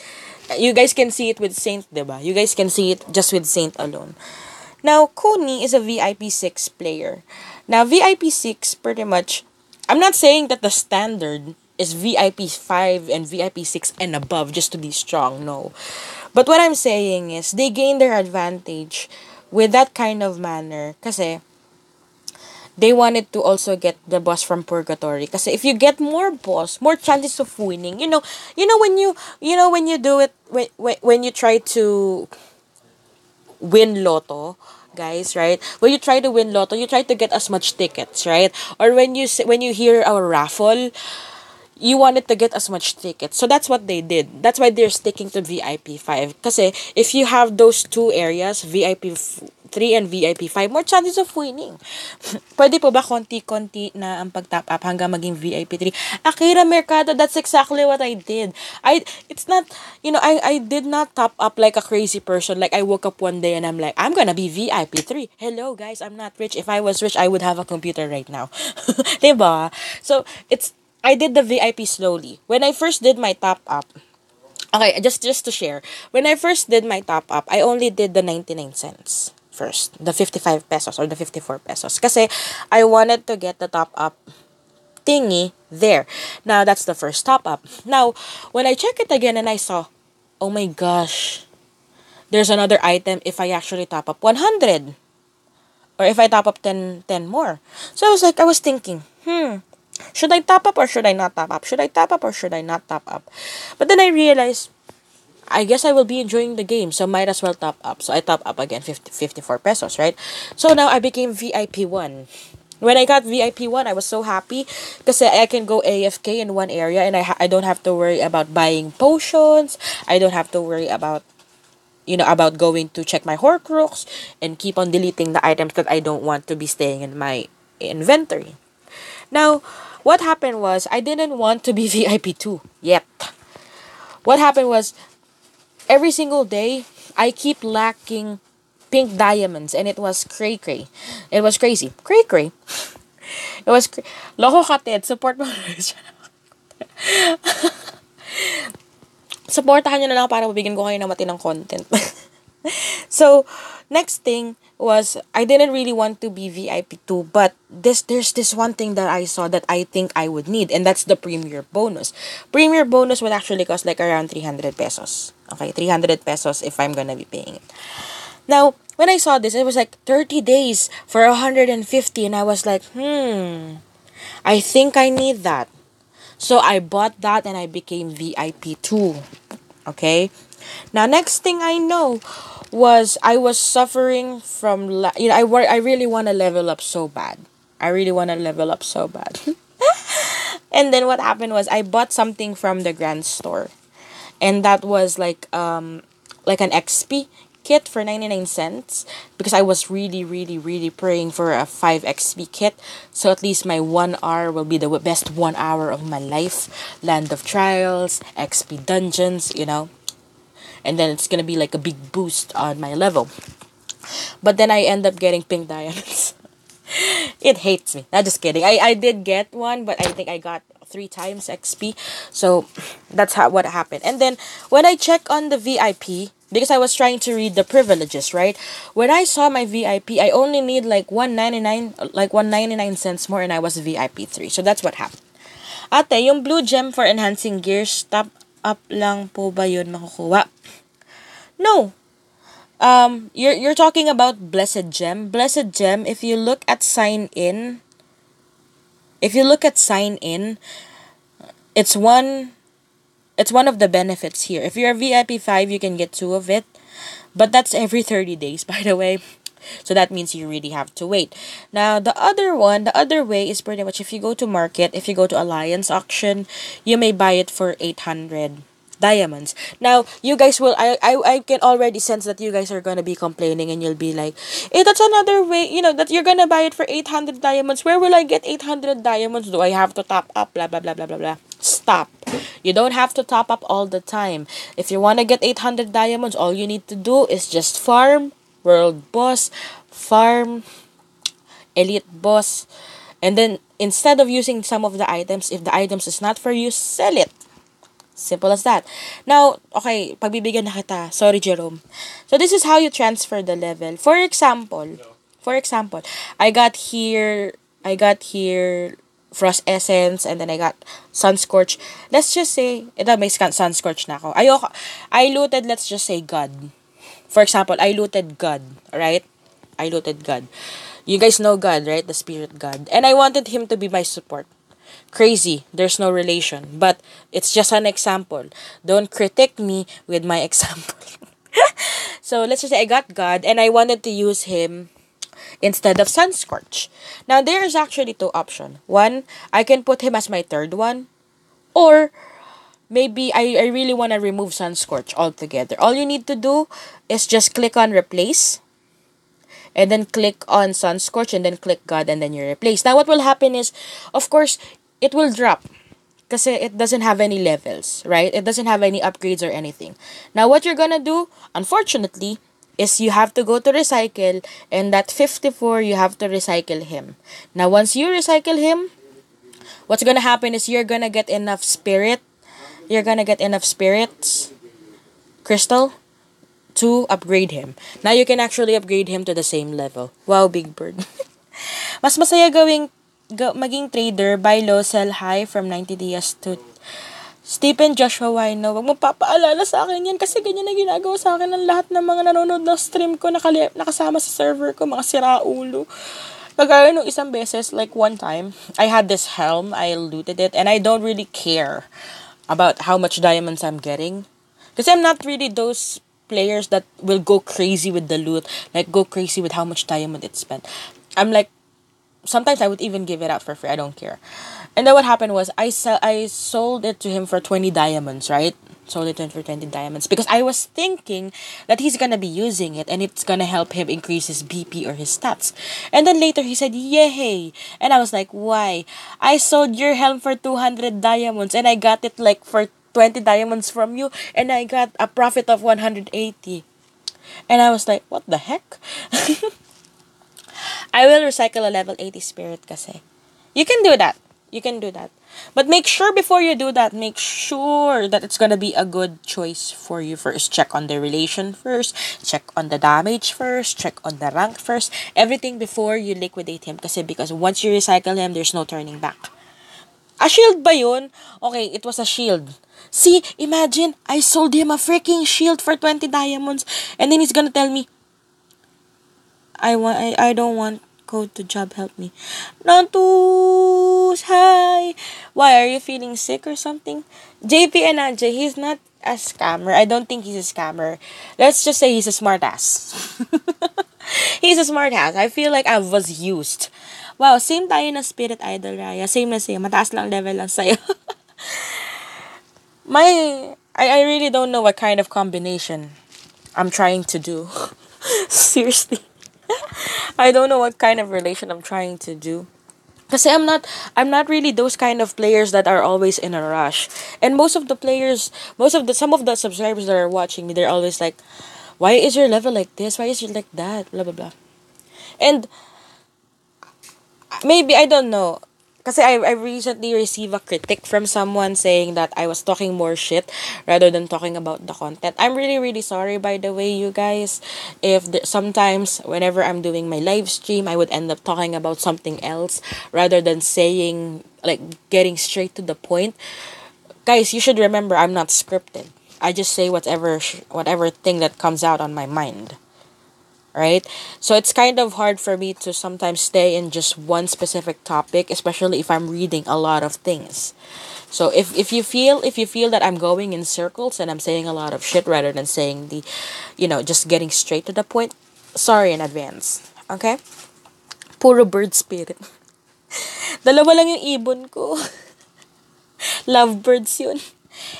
You guys can see it with Saint, diba? You guys can see it just with Saint alone. Now, Kuni is a VIP 6 player. Now, VIP 6 pretty much, I'm not saying that the standard is VIP 5 and VIP 6 and above just to be strong, no. But what I'm saying is, they gain their advantage with that kind of manner kasi they wanted to also get the boss from purgatory. Kasi if you get more boss, more chances of winning. When you do it, when you try to win lotto, guys, right? When you try to win lotto, you try to get as much tickets, right? Or when you hear a raffle, you wanted to get as much tickets. So that's what they did. That's why they're sticking to VIP 5. Kasi if you have those two areas, VIP 3 and VIP 5, more chances of winning. Pwede po ba konti-konti na ang pag-top up hanggang maging VIP 3? Akira Mercado, that's exactly what I did. I did not top up like a crazy person. Like I woke up one day and I'm like, I'm gonna be VIP 3. Hello guys, I'm not rich. If I was rich, I would have a computer right now. Diba? So, I did the VIP slowly. When I first did my top up, okay, just to share, when I first did my top up, I only did the 99 cents first, the 55 pesos or the 54 pesos. Kasi I wanted to get the top up thingy there. Now, that's the first top up. Now, when I check it again and I saw, oh my gosh, there's another item if I actually top up 100. Or if I top up 10 more. So I was thinking, should I top up or should I not top up? Should I top up or should I not top up? But then I realized, I guess I will be enjoying the game, so might as well top up. So I top up again, 54 pesos, right? So now I became VIP 1. When I got VIP 1, I was so happy because I can go AFK in one area and I don't have to worry about buying potions. I don't have to worry about going to check my Horcrux and keep on deleting the items that I don't want to be staying in my inventory. Now, what happened was, I didn't want to be VIP 2 yet. What happened was, every single day, I keep lacking pink diamonds, and it was cray-cray. It was crazy. Cray-cray. It was Loko ka, Ted. Support mo. Supportahan nyo na lang para mabigyan ko kayo ng matinang content. So, next thing was, I didn't really want to be VIP 2, but there's this one thing that I saw that I think I would need, and that's the premier bonus. Premier bonus would actually cost like around 300 pesos. Okay, 300 pesos if I'm gonna be paying it. Now, when I saw this, it was like 30 days for 150, and I was like, I think I need that. So I bought that and I became VIP 2. Okay? Now, next thing I know was I was suffering from, I really want to level up so bad. And then what happened was I bought something from the Grand Store. And that was like an XP kit for 99 cents because I was really, really, really praying for a 5 XP kit. So at least my 1 hour will be the best 1 hour of my life. Land of Trials, XP Dungeons, and then it's gonna be like a big boost on my level. But then I end up getting pink diamonds. It hates me. Not just kidding. I did get one, but I think I got 3 times XP. So that's what happened. And then when I check on the VIP, because I was trying to read the privileges, right? When I saw my VIP, I only need like 199, like 199 cents more, and I was VIP 3. So that's what happened. Ate, yung blue gem for enhancing gears, top up lang po ba yun makukuha? No. You're talking about Blessed Gem. Blessed Gem, if you look at sign in, it's one of the benefits here. If you're a VIP 5, you can get 2 of it. But that's every 30 days, by the way. So that means you really have to wait. Now, the other way is pretty much if you go to market, if you go to Alliance auction, you may buy it for 800 diamonds. Now, you guys will, I can already sense that you guys are gonna be complaining and you'll be like, hey, that's another way, that you're gonna buy it for 800 diamonds. Where will I get 800 diamonds? Do I have to top up? Blah, blah, blah, blah, blah, blah. Stop. You don't have to top up all the time. If you want to get 800 diamonds, all you need to do is just farm World Boss, farm Elite Boss, and then instead of using some of the items, if the items is not for you, sell it. Simple as that. Now, okay, pagbibigyan na kita. Sorry, Jerome. So this is how you transfer the level. For example, I got here Frost Essence, and then I got Sunscorch. Let's just say, ito may Sunscorch na ako. I looted, let's just say, God. For example, I looted God, right? I looted God. You guys know God, right? The spirit God. And I wanted him to be my support. Crazy. There's no relation. But it's just an example. Don't critique me with my example. So, let's just say I got God and I wanted to use him instead of Sunscorch. Now, there's actually 2 options. One, I can put him as my 3rd one. Or, maybe I really want to remove Sunscorch altogether. All you need to do is just click on replace. And then click on Sunscorch and then click God and then you replace. Now what will happen is, of course, it will drop. Because it doesn't have any levels, right? It doesn't have any upgrades or anything. Now what you're gonna do, unfortunately, is you have to go to recycle. And that 54, you have to recycle him. Now once you recycle him, what's gonna happen is you're gonna get enough spirits crystal to upgrade him. Now you can actually upgrade him to the same level. Wow, Big Bird. Mas masaya maging trader, buy low, sell high from 90 days to Stephen Joshua Wino. Wag mo papaalala sa akin yan kasi ganyan na ginagawa sa akin ng lahat ng mga nanonood ng stream ko nakasama sa server ko, mga siraulo. Kagaya nung isang beses, like one time, I had this helm, I looted it, and I don't really care about how much diamonds I'm getting. Because I'm not really those players that will go crazy with the loot, like go crazy with how much diamond it spent. I'm like, sometimes I would even give it out for free, I don't care. And then what happened was, I sold it to him for 20 diamonds, right? Sold it to him for 20 diamonds. Because I was thinking that he's gonna be using it and it's gonna help him increase his BP or his stats. And then later he said, yay! And I was like, why? I sold your helm for 200 diamonds and I got it like for 20 diamonds from you and I got a profit of 180. And I was like, what the heck? I will recycle a level 80 spirit kasi. You can do that. But make sure before you do that, make sure that it's gonna be a good choice for you first. Check on the relation first. Check on the damage first. Check on the rank first. Everything before you liquidate him. Because once you recycle him, there's no turning back. A shield ba yun? Okay, it was a shield. See, imagine, I sold him a freaking shield for 20 diamonds. And then he's gonna tell me, I don't want code to job, help me. Nantus, hi. Why, are you feeling sick or something? JP and Ajay, he's not a scammer. I don't think he's a scammer. Let's just say he's a smart ass. He's a smart ass. I feel like I was used. Wow, same tayo na Spirit Idol, Raya. Same na sa'yo. Mataas lang level lang sa'yo. I really don't know what kind of combination I'm trying to do. Seriously. I don't know what kind of relation I'm trying to do. Kasi I'm not really those kind of players that are always in a rush. And most of the players, some of the subscribers that are watching me, they're always like, why is your level like this? Why is it like that? Blah blah blah. And maybe I don't know. Kasi I recently received a critic from someone saying that I was talking more shit rather than talking about the content. I'm really, really sorry, by the way, you guys. If sometimes, whenever I'm doing my live stream, I would end up talking about something else rather than saying, like, getting straight to the point. Guys, you should remember I'm not scripted. I just say whatever thing that comes out on my mind, right? So it's kind of hard for me to sometimes stay in just one specific topic, especially if I'm reading a lot of things. So if you feel that I'm going in circles and I'm saying a lot of shit rather than saying just getting straight to the point, sorry in advance. Okay? Puro bird spirit. Dalawa lang yung ibon ko. Lovebirds yun.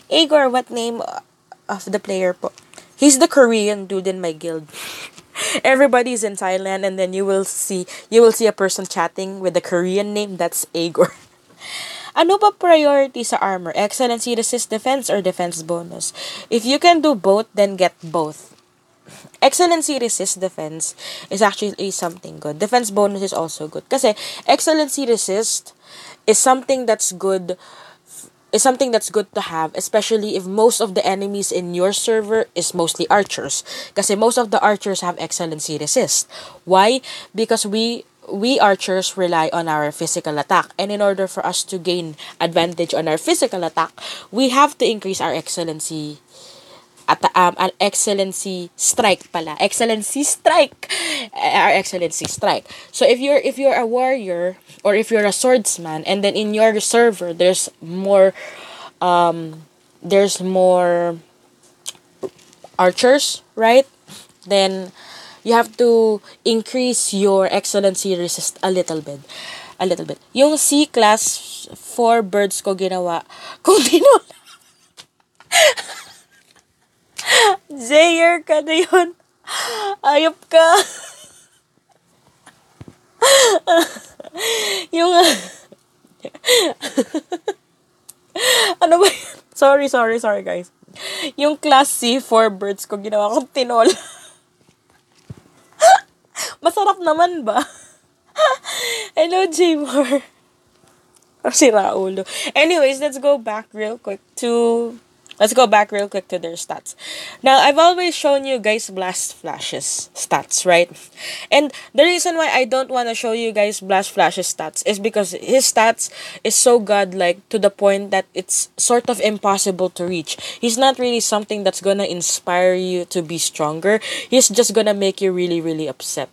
Igor, what name of the player po? He's the Korean dude in my guild. Everybody's in Thailand, and then you will see a person chatting with a Korean name. That's Igor. Ano ba priority sa armor? Excellency, resist, defense, or defense bonus? If you can do both, then get both. Excellency, resist, defense is actually something good. Defense bonus is also good. Kasi excellency, resist is something that's good to have, especially if most of the enemies in your server is mostly archers. Kasi most of the archers have excellency resist. Why? Because we archers rely on our physical attack, and in order for us to gain advantage on our physical attack, we have to increase our excellency at an excellency strike pala. Excellency strike. Our excellency strike. So if you're a warrior or if you're a swordsman, and then in your server there's more archers, right? Then you have to increase your excellency resist a little bit. A little bit. Yung C class 4 birds ko ginawa. Kung Zayer ka na yun. Ayop ka. Yung ano ba yun? Sorry guys. Yung class C 4 birds ko ginawa kong tinola. Masarap naman ba? Hello, Jmore. Si Raulo. Anyways, let's go back real quick to their stats. Now, I've always shown you guys Blast Flash's stats, right? And the reason why I don't want to show you guys Blast Flash's stats is because his stats is so godlike to the point that it's sort of impossible to reach. He's not really something that's gonna inspire you to be stronger. He's just gonna make you really, really upset.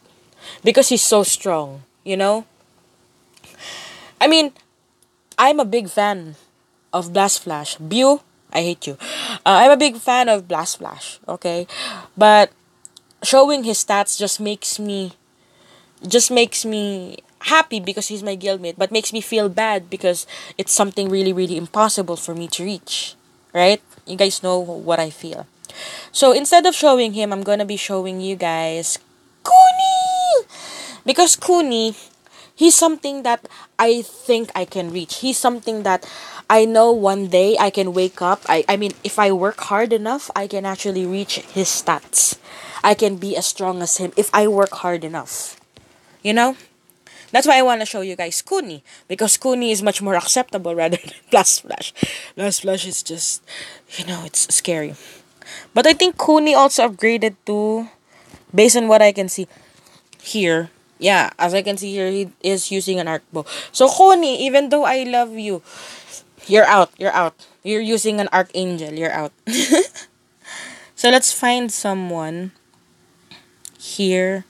Because he's so strong, you know? I mean, I'm a big fan of Blast Flash. Bew, I hate you. I'm a big fan of Blast Flash, okay? But showing his stats just makes me happy because he's my guildmate, but makes me feel bad because it's something really, really impossible for me to reach, right? You guys know what I feel. So instead of showing him, I'm gonna be showing you guys Kuni! Because Kuni, he's something that I think I can reach. He's something that I know one day I can wake up. I mean, if I work hard enough, I can actually reach his stats. I can be as strong as him if I work hard enough. You know? That's why I want to show you guys Kuni. Because Kuni is much more acceptable rather than Blast Flash. Blast Flash is just, it's scary. But I think Kuni also upgraded too, based on what I can see here. Yeah, as I can see here, he is using an arc bow. So Kuni, even though I love you, you're out. You're using an archangel. You're out. So let's find someone here.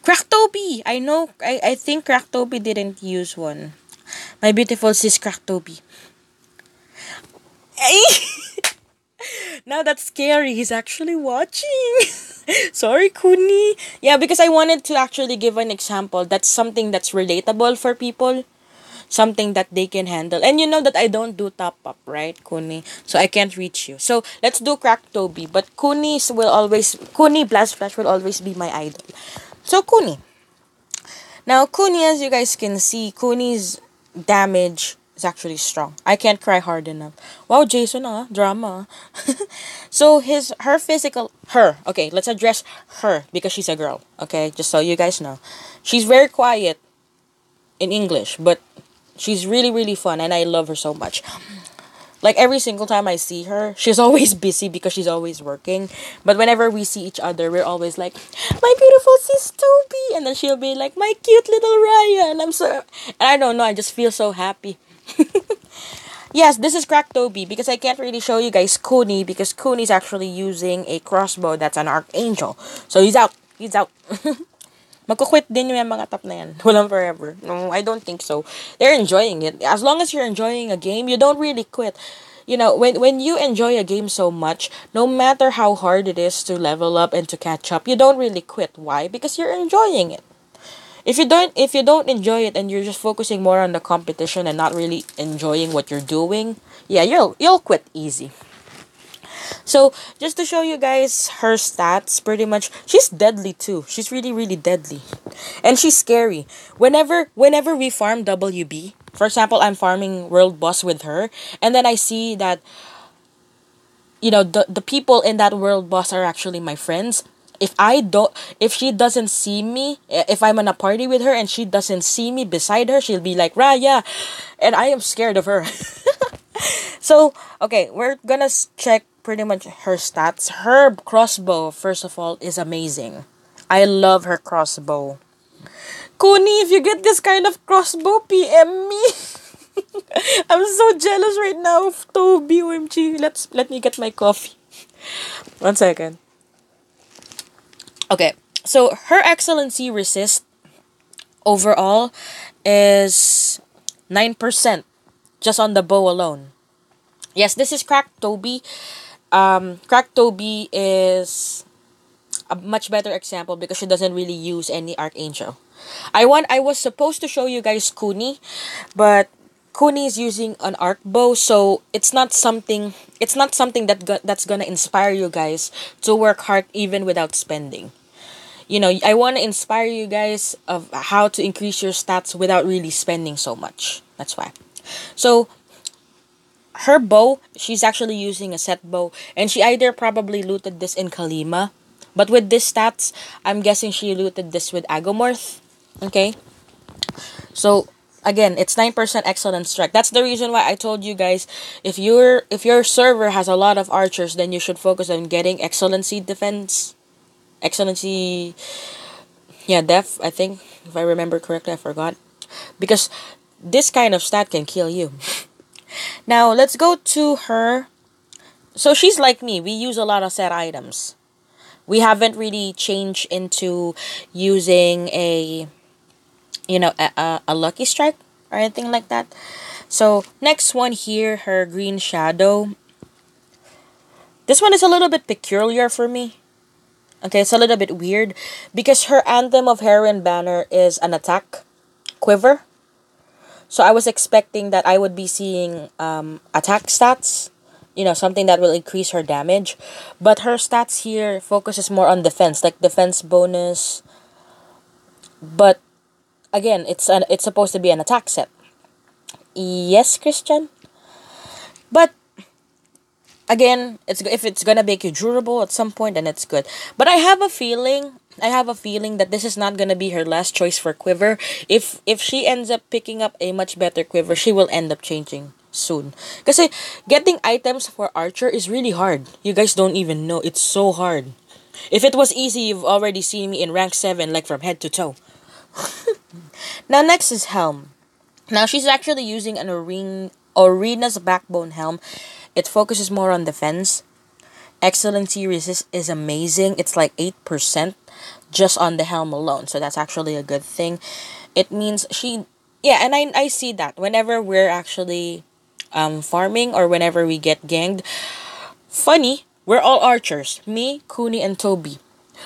Cracktoby! I know, I think Cracktoby didn't use one. My beautiful sis Cracktoby. Now that's scary. He's actually watching. Sorry, Kuni. Yeah, because I wanted to actually give an example. That's something that's relatable for people. Something that they can handle. And you know that I don't do top up, right, Kuni? So I can't reach you. So let's do Cracktoby. But Kuni Blast Flash will always be my idol. So Kuni. Now, Kuni, as you guys can see, Kuni's damage is actually strong. I can't cry hard enough. Wow, Jason, drama. So her physical, okay, let's address her because she's a girl, okay, just so you guys know. She's very quiet in English, but she's really, really fun, and I love her so much. Like every single time I see her, she's always busy because she's always working. But whenever we see each other, we're always like, "My beautiful sis Toby," and then she'll be like, "My cute little Raya," and I don't know, I just feel so happy. Yes, this is Crack Toby because I can't really show you guys Kuni because Kuni's actually using a crossbow that's an archangel. So he's out. He's out. Magkukwit din yung mga top na yan. Walang forever. No, I don't think so. They're enjoying it. As long as you're enjoying a game, you don't really quit. You know, when you enjoy a game so much, no matter how hard it is to level up and to catch up, you don't really quit. Why? Because you're enjoying it. If you don't enjoy it and you're just focusing more on the competition and not really enjoying what you're doing, yeah, you'll quit easy. So, just to show you guys her stats, pretty much, she's deadly too. She's really, really deadly. And she's scary. Whenever we farm WB, for example, I'm farming World Boss with her, and then I see that, the people in that World Boss are actually my friends. If she doesn't see me, if I'm in a party with her and she doesn't see me beside her, she'll be like, Raya, and I am scared of her. So, okay, we're gonna check pretty much her stats. Her crossbow, first of all, is amazing. I love her crossbow. Kuni, if you get this kind of crossbow, PM me. I'm so jealous right now of Toby. OMG. Let me get my coffee. 1 second. Okay, so her excellency resist overall is 9% just on the bow alone. Yes, this is Crack Toby. Crack Toby is a much better example because she doesn't really use any archangel. I was supposed to show you guys Kuni, but Kuni is using an arc bow, so it's not something that's gonna inspire you guys to work hard even without spending. I want to inspire you guys of how to increase your stats without really spending so much. That's why. So her bow, she's actually using a set bow, and she either probably looted this in Kalima, but with this stats, I'm guessing she looted this with Agomorph. Okay, so again, it's 9% excellent strike. That's the reason why I told you guys, if your server has a lot of archers, then you should focus on getting excellency defense, excellency, yeah, def. I think if I remember correctly, I forgot, because this kind of stat can kill you. Now, let's go to her. So she's like me. We use a lot of set items. We haven't really changed into using a lucky strike or anything like that. So, next one here, her green shadow. This one is a little bit peculiar for me. Okay, it's a little bit weird because her Anthem of Heron banner is an attack quiver. So I was expecting that I would be seeing attack stats, something that will increase her damage. But her stats here focuses more on defense, like defense bonus. But again, it's supposed to be an attack set. Yes, Christian. But again, if it's gonna make you durable at some point, then it's good. But I have a feeling that this is not gonna be her last choice for quiver. If she ends up picking up a much better quiver, she will end up changing soon. Because getting items for archer is really hard. You guys don't even know. It's so hard. If it was easy, you've already seen me in rank 7, like from head to toe. Now next is Helm. Now she's actually using an Arena's Backbone Helm. It focuses more on defense. Excellency resist is amazing. It's like 8% just on the helm alone. So that's actually a good thing. It means and I see that whenever we're actually farming or whenever we get ganged. Funny, we're all archers. Me, Kuni, and Toby.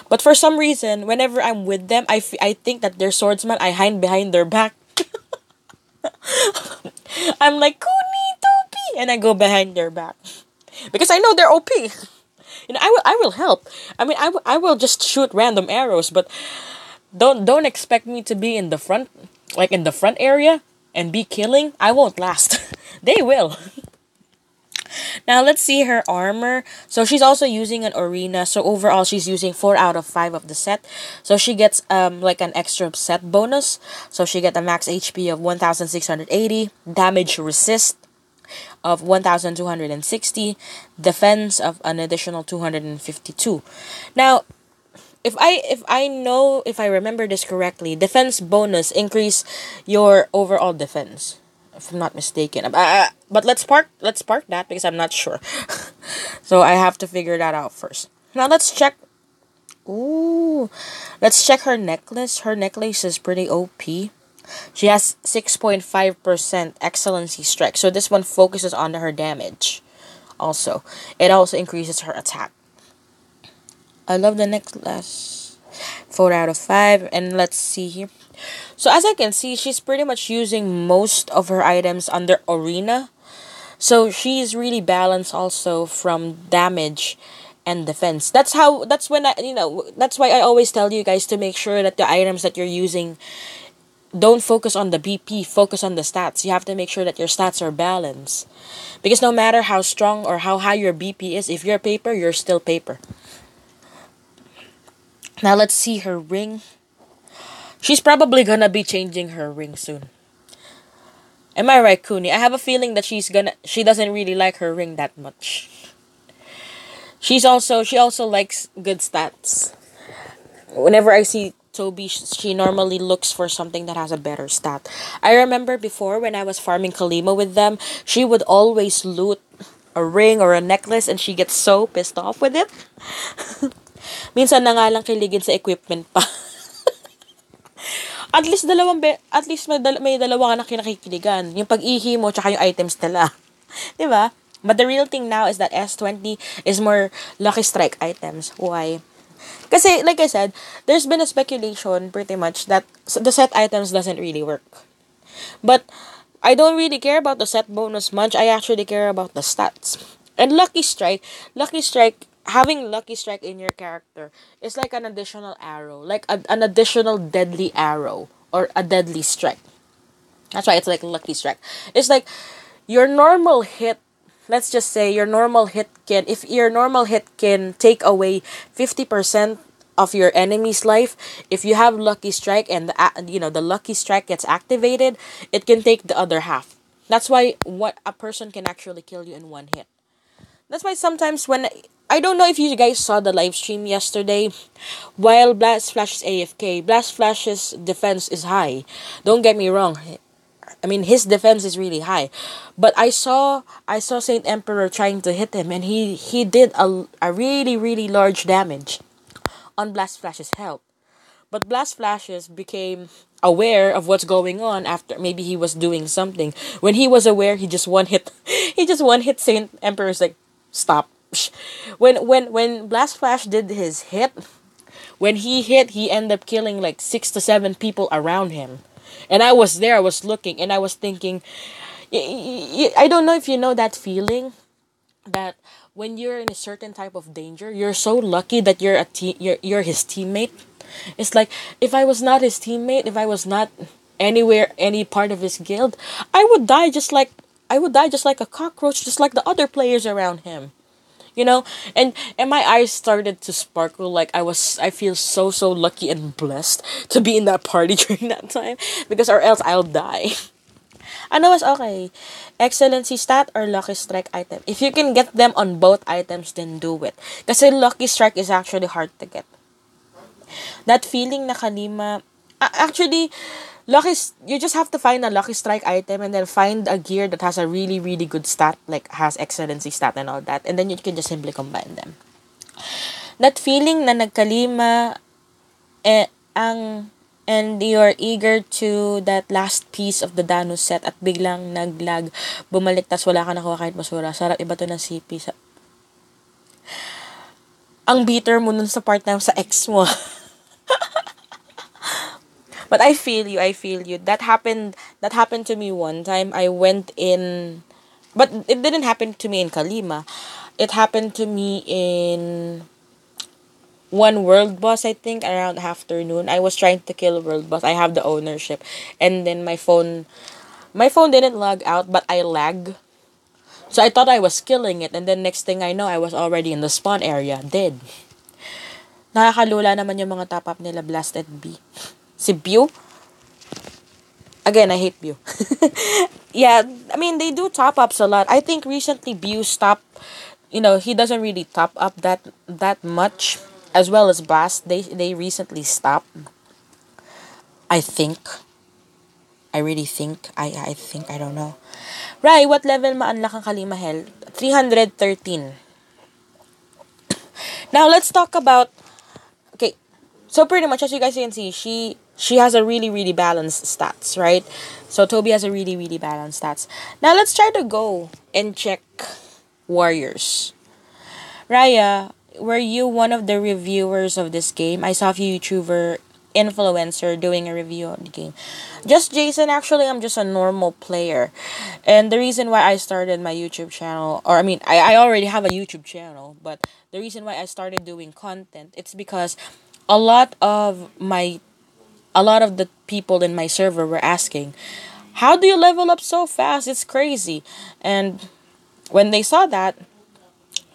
But for some reason, whenever I'm with them, I think that they're swordsmen. I hide behind their back. I'm like, Kuni, Toby, and I go behind their back. Because I know they're OP. I will help. I mean, I will just shoot random arrows, but Don't expect me to be in the front, like in the front area, and be killing. I won't last. They will. Now let's see her armor. So she's also using an arena. So overall she's using 4 out of 5 of the set. So she gets like an extra set bonus. So she get a max HP of 1680, damage resist of 1260, defense of an additional 252. Now if I remember this correctly, defense bonus increase your overall defense, if I'm not mistaken. But let's park that because I'm not sure. So I have to figure that out first. Now let's check. Ooh, let's check her necklace. Her necklace is pretty OP. She has 6.5% excellency strike. So this one focuses on her damage. Also, it also increases her attack. I love the necklace. 4 out of 5. And let's see here. So as I can see, she's pretty much using most of her items under arena. So she's really balanced also from damage and defense. That's why I always tell you guys to make sure that the items that you're using, don't focus on the BP, focus on the stats. You have to make sure that your stats are balanced. Because no matter how strong or how high your BP is, if you're paper, you're still paper. Now let's see her ring. She's probably gonna be changing her ring soon. Am I right, Kuni? I have a feeling that she doesn't really like her ring that much. She also likes good stats. Whenever I see Toby, she normally looks for something that has a better stat. I remember before when I was farming Kalima with them, she would always loot a ring or a necklace and she gets so pissed off with it. Minsan na nga lang kiligin sa equipment pa. At least may dalawa ka na kinakikiligan. Yung pag-ihi mo tsaka yung items nila. 'Di ba? But the real thing now is that S20 is more lucky strike items. Why? Kasi like I said, there's been a speculation pretty much that the set items doesn't really work. But I don't really care about the set bonus much. I actually care about the stats. And lucky strike, having lucky strike in your character is like an additional arrow, like an additional deadly arrow or a deadly strike. That's why it's like lucky strike. It's like your normal hit. Let's just say if your normal hit can take away 50% of your enemy's life, if you have lucky strike and the lucky strike gets activated, it can take the other half. That's why what a person can actually kill you in one hit. That's why sometimes when I don't know if you guys saw the live stream yesterday, while Blast Flash is AFK, Blast Flash's defense is high. Don't get me wrong. I mean, his defense is really high, but I saw Saint Emperor trying to hit him, and he did a really really large damage on Blast Flash's health. But Blast Flashes became aware of what's going on after maybe he was doing something. When he was aware, he just one hit. He just one hit Saint Emperor's like stop. When Blast Flash did his hit, when he hit, he ended up killing like 6 to 7 people around him. And I was there, I was looking, and I was thinking, I don't know if you know that feeling that when you're in a certain type of danger, you're so lucky that you're his teammate. It's like if I was not his teammate, if I was not any part of his guild, I would die just like a cockroach, just like the other players around him. And my eyes started to sparkle like I feel so lucky and blessed to be in that party during that time, because or else I'll die. Ano was okay? Excellency stat or lucky strike item? If you can get them on both items, then do it. Kasi lucky strike is actually hard to get. That feeling na Kalima, actually, you just have to find a lucky strike item and then find a gear that has a really really good stat, like has excellency stat and all that, and then you can just simply combine them. That feeling na nagkalima and you're eager to that last piece of the Danu set at biglang naglag, bumalik, tas wala ka nakuha kahit basura. Sarap iba to ng CP. Ang bitter mo nun sa part na sa ex mo. But I feel you. That happened to me one time. I went in, but it didn't happen to me in Kalima. It happened to me in one world boss, I think, around afternoon. I was trying to kill world boss. I have the ownership. And then my phone didn't log out, but I lag. So I thought I was killing it, and then next thing I know, I was already in the spawn area, dead. Nakakalula naman yung mga top up nila, Blasted B. Si Bew, again, I hate Bew. Yeah, I mean, they do top ups a lot. I think recently Bew stopped, he doesn't really top up that much, as well as Blast. They recently stopped. I think. I really think. I think, I don't know. Right, what level ma-unlock ang Kalimahel? 313. Now, let's talk about... Okay, so pretty much, as you guys can see, she has a really, really balanced stats, right? So, Toby has a really, really balanced stats. Now, let's try to go and check Warriors. Raya, were you one of the reviewers of this game? I saw a few YouTuber influencer doing a review of the game. Just Jason, actually, I'm just a normal player. And the reason why I started my YouTube channel, or I mean, I already have a YouTube channel, but the reason why I started doing content, it's because a lot of my, a lot of the people in my server were asking, how do you level up so fast? It's crazy. And when they saw that,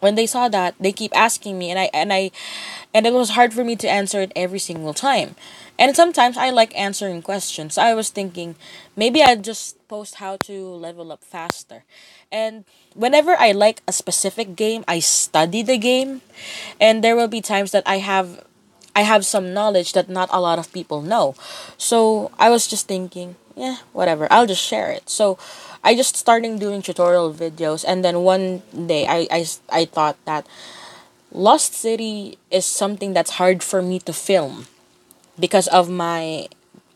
they keep asking me, and it was hard for me to answer it every single time. And sometimes I like answering questions. So I was thinking maybe I'd just post how to level up faster. And whenever I like a specific game, I study the game, and there will be times that I have some knowledge that not a lot of people know. So I was just thinking, yeah, whatever, I'll just share it. So I just started doing tutorial videos, and then one day I thought that Lost City is something that's hard for me to film because of my,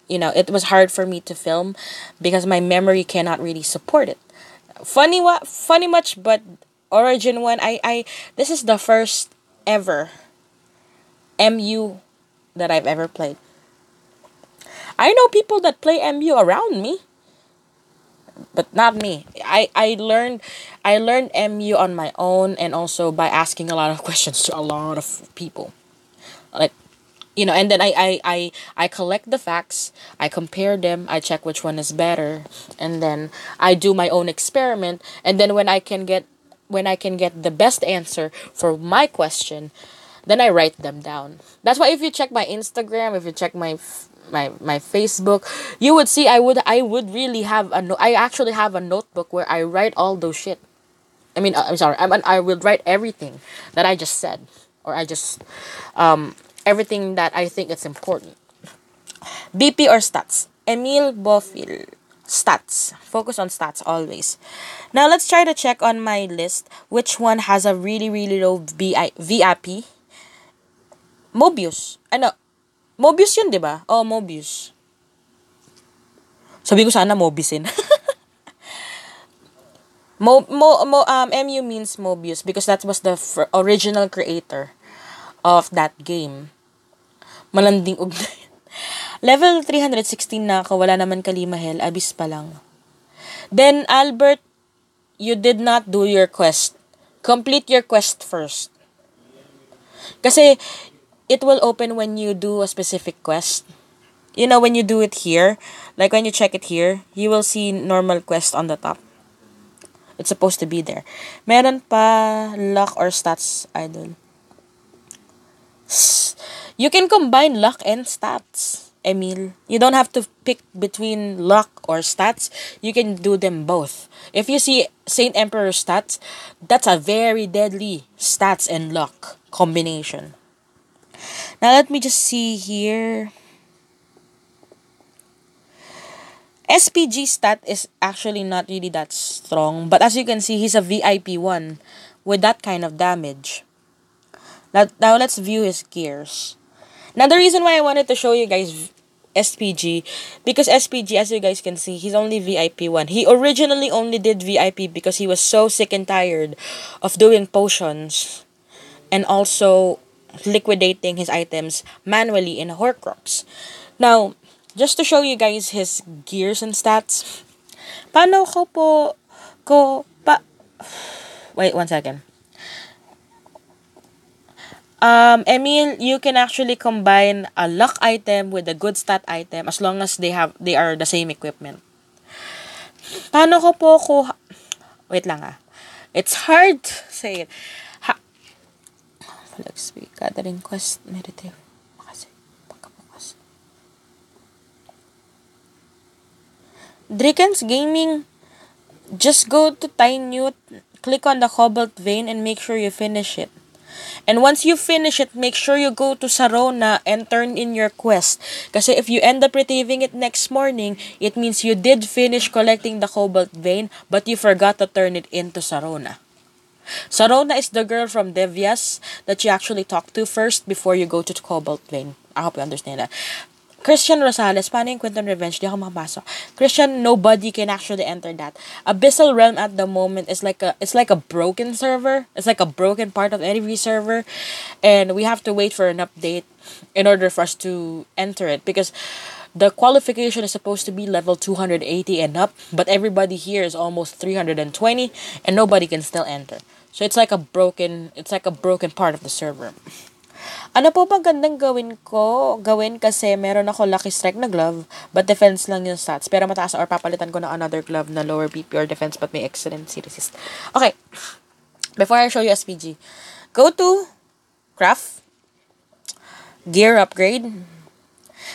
it was hard for me to film because my memory cannot really support it. Funny much, but Origin 1, I this is the first ever MU that I've ever played. I know people that play MU around me, but not me. I learned MU on my own, and also by asking a lot of questions to a lot of people. Like, and then I collect the facts, I compare them, I check which one is better, and then I do my own experiment, and then when I can get the best answer for my question, then I write them down. That's why if you check my Instagram, if you check my Facebook, you would see I would really have I actually have a notebook where I write all those shit. I mean, I'm sorry. I will write everything that I just said, or I just everything that I think it's important. BP or stats? Emil Bofil. Stats. Focus on stats always. Now let's try to check on my list which one has a really, really low VIP. Mobius. Ano? Mobius yun, di ba? Oh, Mobius. Sabi ko sana Mobisin. MU means Mobius because that was the original creator of that game. Malanding ugnay. Level 316 na ako, wala naman Kalimahel, abis pa lang. Then, Albert, you did not do your quest. Complete your quest first. Kasi, it will open when you do a specific quest. When you do it here, like when you check it here, you will see normal quest on the top. It's supposed to be there. Meron pa luck or stats, idol. You can combine luck and stats, Emil. You don't have to pick between luck or stats. You can do them both. If you see Saint Emperor stats, that's a very deadly stats and luck combination. Now let me just see here. SPG stat is actually not really that strong, but as you can see, he's a VIP 1 with that kind of damage. Now let's view his gears. Now the reason why I wanted to show you guys SPG, because SPG, as you guys can see, he's only VIP 1. He originally only did VIP because he was so sick and tired of doing potions and also liquidating his items manually in Horcrux. Now, just to show you guys his gears and stats, paano wait 1 second. Emil, you can actually combine a luck item with a good stat item as long as they are the same equipment. Paano ko po kuha... Wait lang ah. It's hard to say it. Flag speak, gathering quest, meditative. Kasi, pagkabukas. Drikens Gaming, just go to Tynute, click on the Cobalt Vein, and make sure you finish it. And once you finish it, make sure you go to Sarona and turn in your quest. Kasi if you end up retrieving it next morning, it means you did finish collecting the Cobalt Vein, but you forgot to turn it into Sarona. Sarona is the girl from Devyas that you actually talk to first before you go to Cobalt Vein. I hope you understand that. Christian Rosales, paano yung Quentin Revenge? Di ako makapasok. Christian, nobody can actually enter that. Abyssal Realm at the moment is it's like a broken server. It's like a broken part of every server. And we have to wait for an update in order for us to enter it. Because the qualification is supposed to be level 280 and up. But everybody here is almost 320 and nobody can still enter. So it's like a broken part of the server. Ano po bang gandang gawin kasi meron ako Lucky Strike na glove, but defense lang yung stats. Pero mataas or papalitan ko na another glove na lower PP or defense but may excellent resist. Okay, before I show you SPG, go to craft, gear upgrade.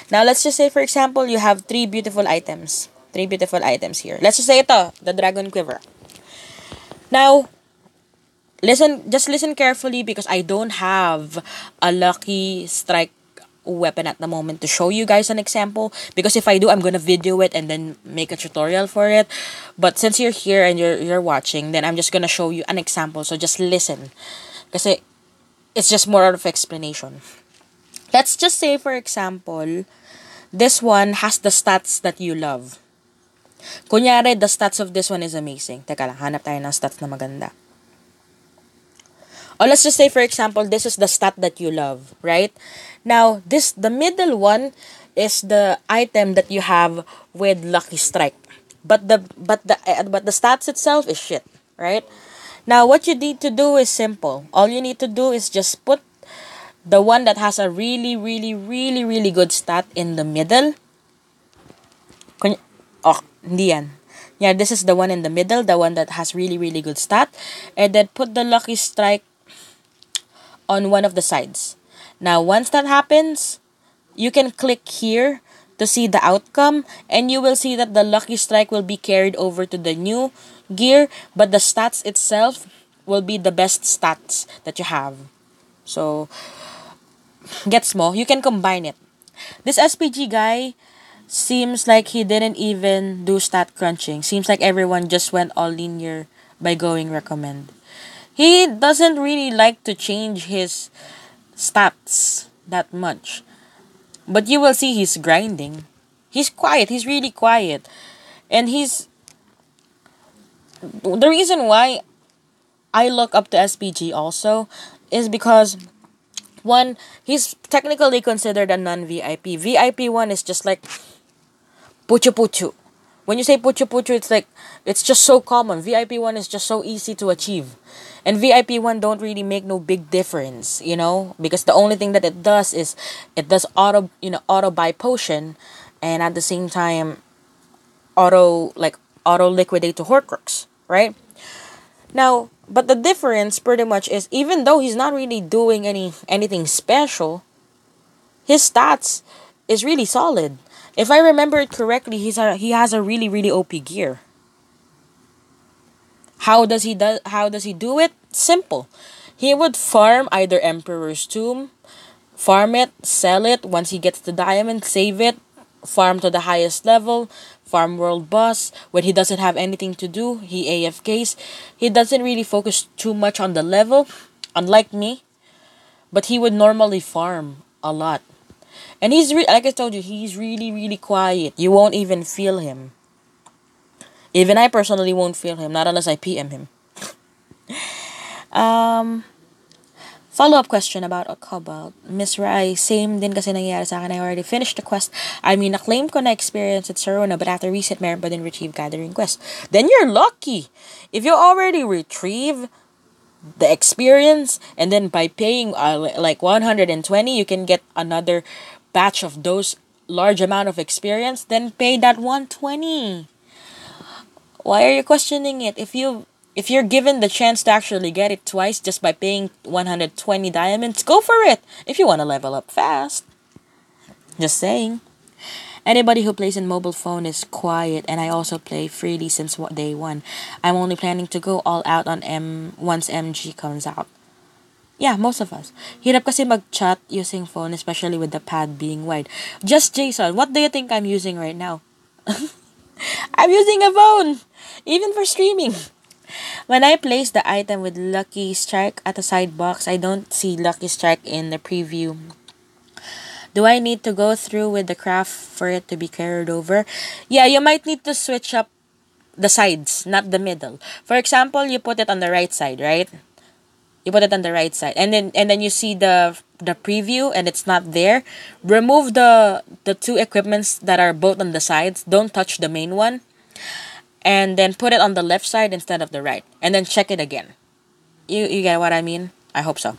Now, let's just say, for example, you have three beautiful items here. Let's just say ito, the Dragon Quiver. Now, just listen carefully because I don't have a Lucky Strike weapon at the moment to show you guys an example. Because if I do, I'm gonna video it and then make a tutorial for it. But since you're here and you're watching, then I'm just gonna show you an example. So just listen. Kasi it's just more out of explanation. Let's just say, for example, this one has the stats that you love. Kunyari, the stats of this one is amazing. Teka lang, hanap tayo ng stats na maganda. Or let's just say, for example, this is the stat that you love, right? Now, the middle one is the item that you have with Lucky Strike. But the stats itself is shit, right? Now, what you need to do is simple. All you need to do is just put the one that has a really, really, really, really good stat in the middle. Hindi yan. Yeah, this is the one in the middle, the one that has really, really good stat. And then put the Lucky Strike on one of the sides. Now, once that happens, you can click here to see the outcome, and you will see that the Lucky Strike will be carried over to the new gear, but the stats itself will be the best stats that you have. So, gets mo? You can combine it. This SPG guy seems like he didn't even do stat crunching. Seems like everyone just went all linear by going recommend. He doesn't really like to change his stats that much. But you will see he's grinding. He's quiet. He's really quiet. And the reason why I look up to SPG also is because, one, he's technically considered a non-VIP. VIP 1 is just like puchu puchu. When you say puchu puchu, it's just so common. VIP 1 is just so easy to achieve. And VIP 1 don't really make no big difference, because the only thing that it does is it does auto buy potion, and at the same time auto liquidate to Horcrux, right? Now, but the difference pretty much is, even though he's not really doing anything special, his stats is really solid. If I remember it correctly, he has a really, really OP gear. How does he do it? Simple. He would farm either Emperor's Tomb, farm it, sell it. Once he gets the diamond, save it, farm to the highest level, farm World Boss. When he doesn't have anything to do, he AFKs. He doesn't really focus too much on the level, unlike me. But he would normally farm a lot. And like I told you, he's really, really quiet. You won't even feel him. Even I personally won't feel him, not unless I PM him. Follow-up question about a Cobalt. Miss Rai, same din kasi nangyari sa akin. I already finished the quest. I mean, na-claim ko na experience at Sarona, but after reset, meron pa din retrieve gathering quest. Then you're lucky. If you already retrieve the experience, and then by paying like 120 you can get another batch of those large amount of experience, then pay that 120. Why are you questioning it? If you're given the chance to actually get it twice just by paying 120 diamonds, go for it if you want to level up fast. Just saying. Anybody who plays in mobile phone is quiet, and I also play freely since day one. I'm only planning to go all out on once MG comes out. Yeah, most of us. Hirap kasi mag-chat using phone, especially with the pad being wide. Just Jason, what do you think I'm using right now? I'm using a phone, even for streaming. When I place the item with Lucky Strike at the side box, I don't see Lucky Strike in the preview. Do I need to go through with the craft for it to be carried over? Yeah, you might need to switch up the sides, not the middle. For example, you put it on the right side, right? You put it on the right side, and then you see the preview and it's not there. Remove the two equipments that are both on the sides. Don't touch the main one. And then put it on the left side instead of the right. And then check it again. You get what I mean? I hope so.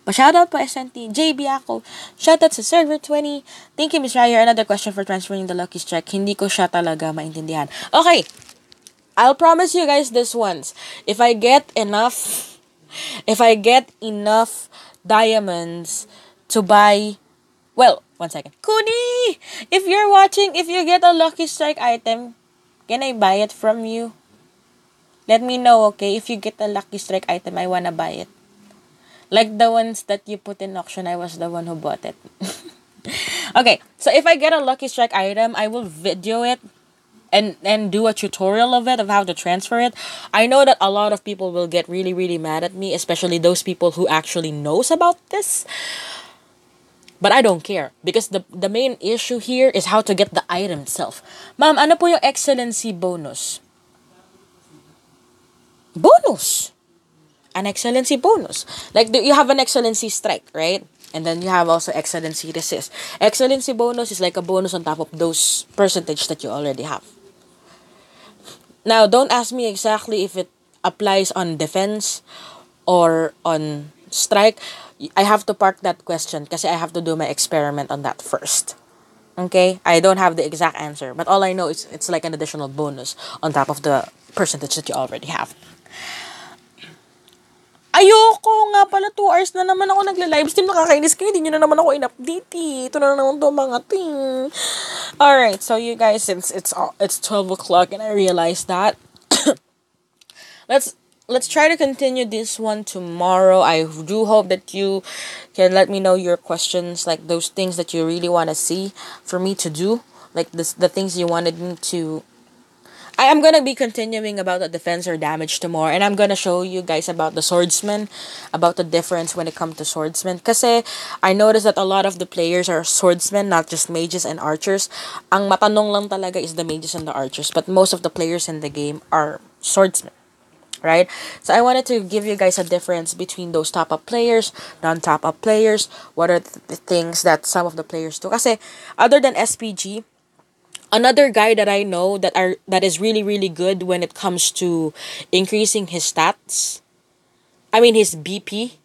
Pa-shoutout po SNT. JB ako. Shoutout sa Server 20. Thank you, Miss Ryer. Another question for transferring the Lucky Strike. Hindi ko siya talaga maintindihan. Okay. I'll promise you guys this once. If I get enough diamonds to buy... Well, 1 second. Kuni! If you're watching, if you get a Lucky Strike item, can I buy it from you? Let me know, okay? If you get a Lucky Strike item, I wanna buy it. Like the ones that you put in auction, I was the one who bought it. Okay, so if I get a Lucky Strike item, I will video it and do a tutorial of it, of how to transfer it. I know that a lot of people will get really, really mad at me, especially those people who actually knows about this. But I don't care, because the main issue here is how to get the item itself. Ma'am, ano po yung excellency bonus? Bonus! An excellency bonus. Like, you have an excellency strike, right? And then you have also excellency resist. Excellency bonus is like a bonus on top of those percentage that you already have. Now, don't ask me exactly if it applies on defense or on strike. I have to park that question kasi I have to do my experiment on that first. Okay? I don't have the exact answer. But all I know is it's like an additional bonus on top of the percentage that you already have. Ayoko nga pala, 2 hours na naman ako nagla-livestream. Nakakainis kayo, hindi nyo na naman ako in-update eh. Ito na naman to mga ting. Alright, so you guys, since it's 12 o'clock and I realized that, let's try to continue this one tomorrow. I do hope that you can let me know your questions, like those things that you really want to see for me to do, like the things you wanted me to... I am gonna be continuing about the defense or damage tomorrow, and I'm gonna show you guys about the swordsman, about the difference when it comes to swordsmen. Kasi I noticed that a lot of the players are swordsmen, not just mages and archers. Ang matanong lang talaga is the mages and the archers, but most of the players in the game are swordsmen, right? So I wanted to give you guys a difference between those top-up players, non-top-up players. What are the things that some of the players do? Kasi other than SPG, another guy that I know that is really, really good when it comes to increasing his stats. I mean his BP.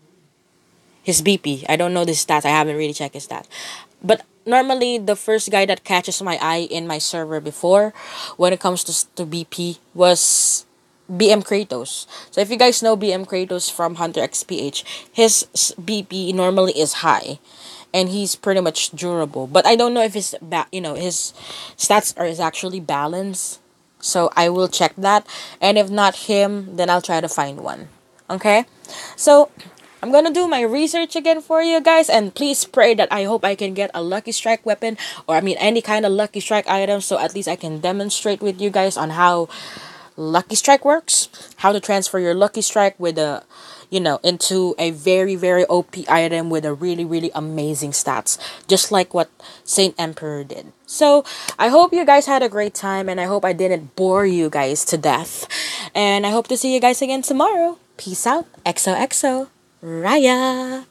His BP. I don't know the stats. I haven't really checked his stats. But normally the first guy that catches my eye in my server before when it comes to BP was BM Kratos. So if you guys know BM Kratos from Hunter XPH, his BP normally is high. And he's pretty much durable. But I don't know if his stats is actually balanced. So I will check that. And if not him, then I'll try to find one. Okay? So I'm gonna do my research again for you guys. And please pray that I hope I can get a Lucky Strike weapon. Or any kind of Lucky Strike item. So at least I can demonstrate with you guys on how Lucky Strike works. How to transfer your Lucky Strike with a... into a very, very OP item with a really, really amazing stats. Just like what Saint Emperor did. So, I hope you guys had a great time. And I hope I didn't bore you guys to death. And I hope to see you guys again tomorrow. Peace out. XOXO. Raya.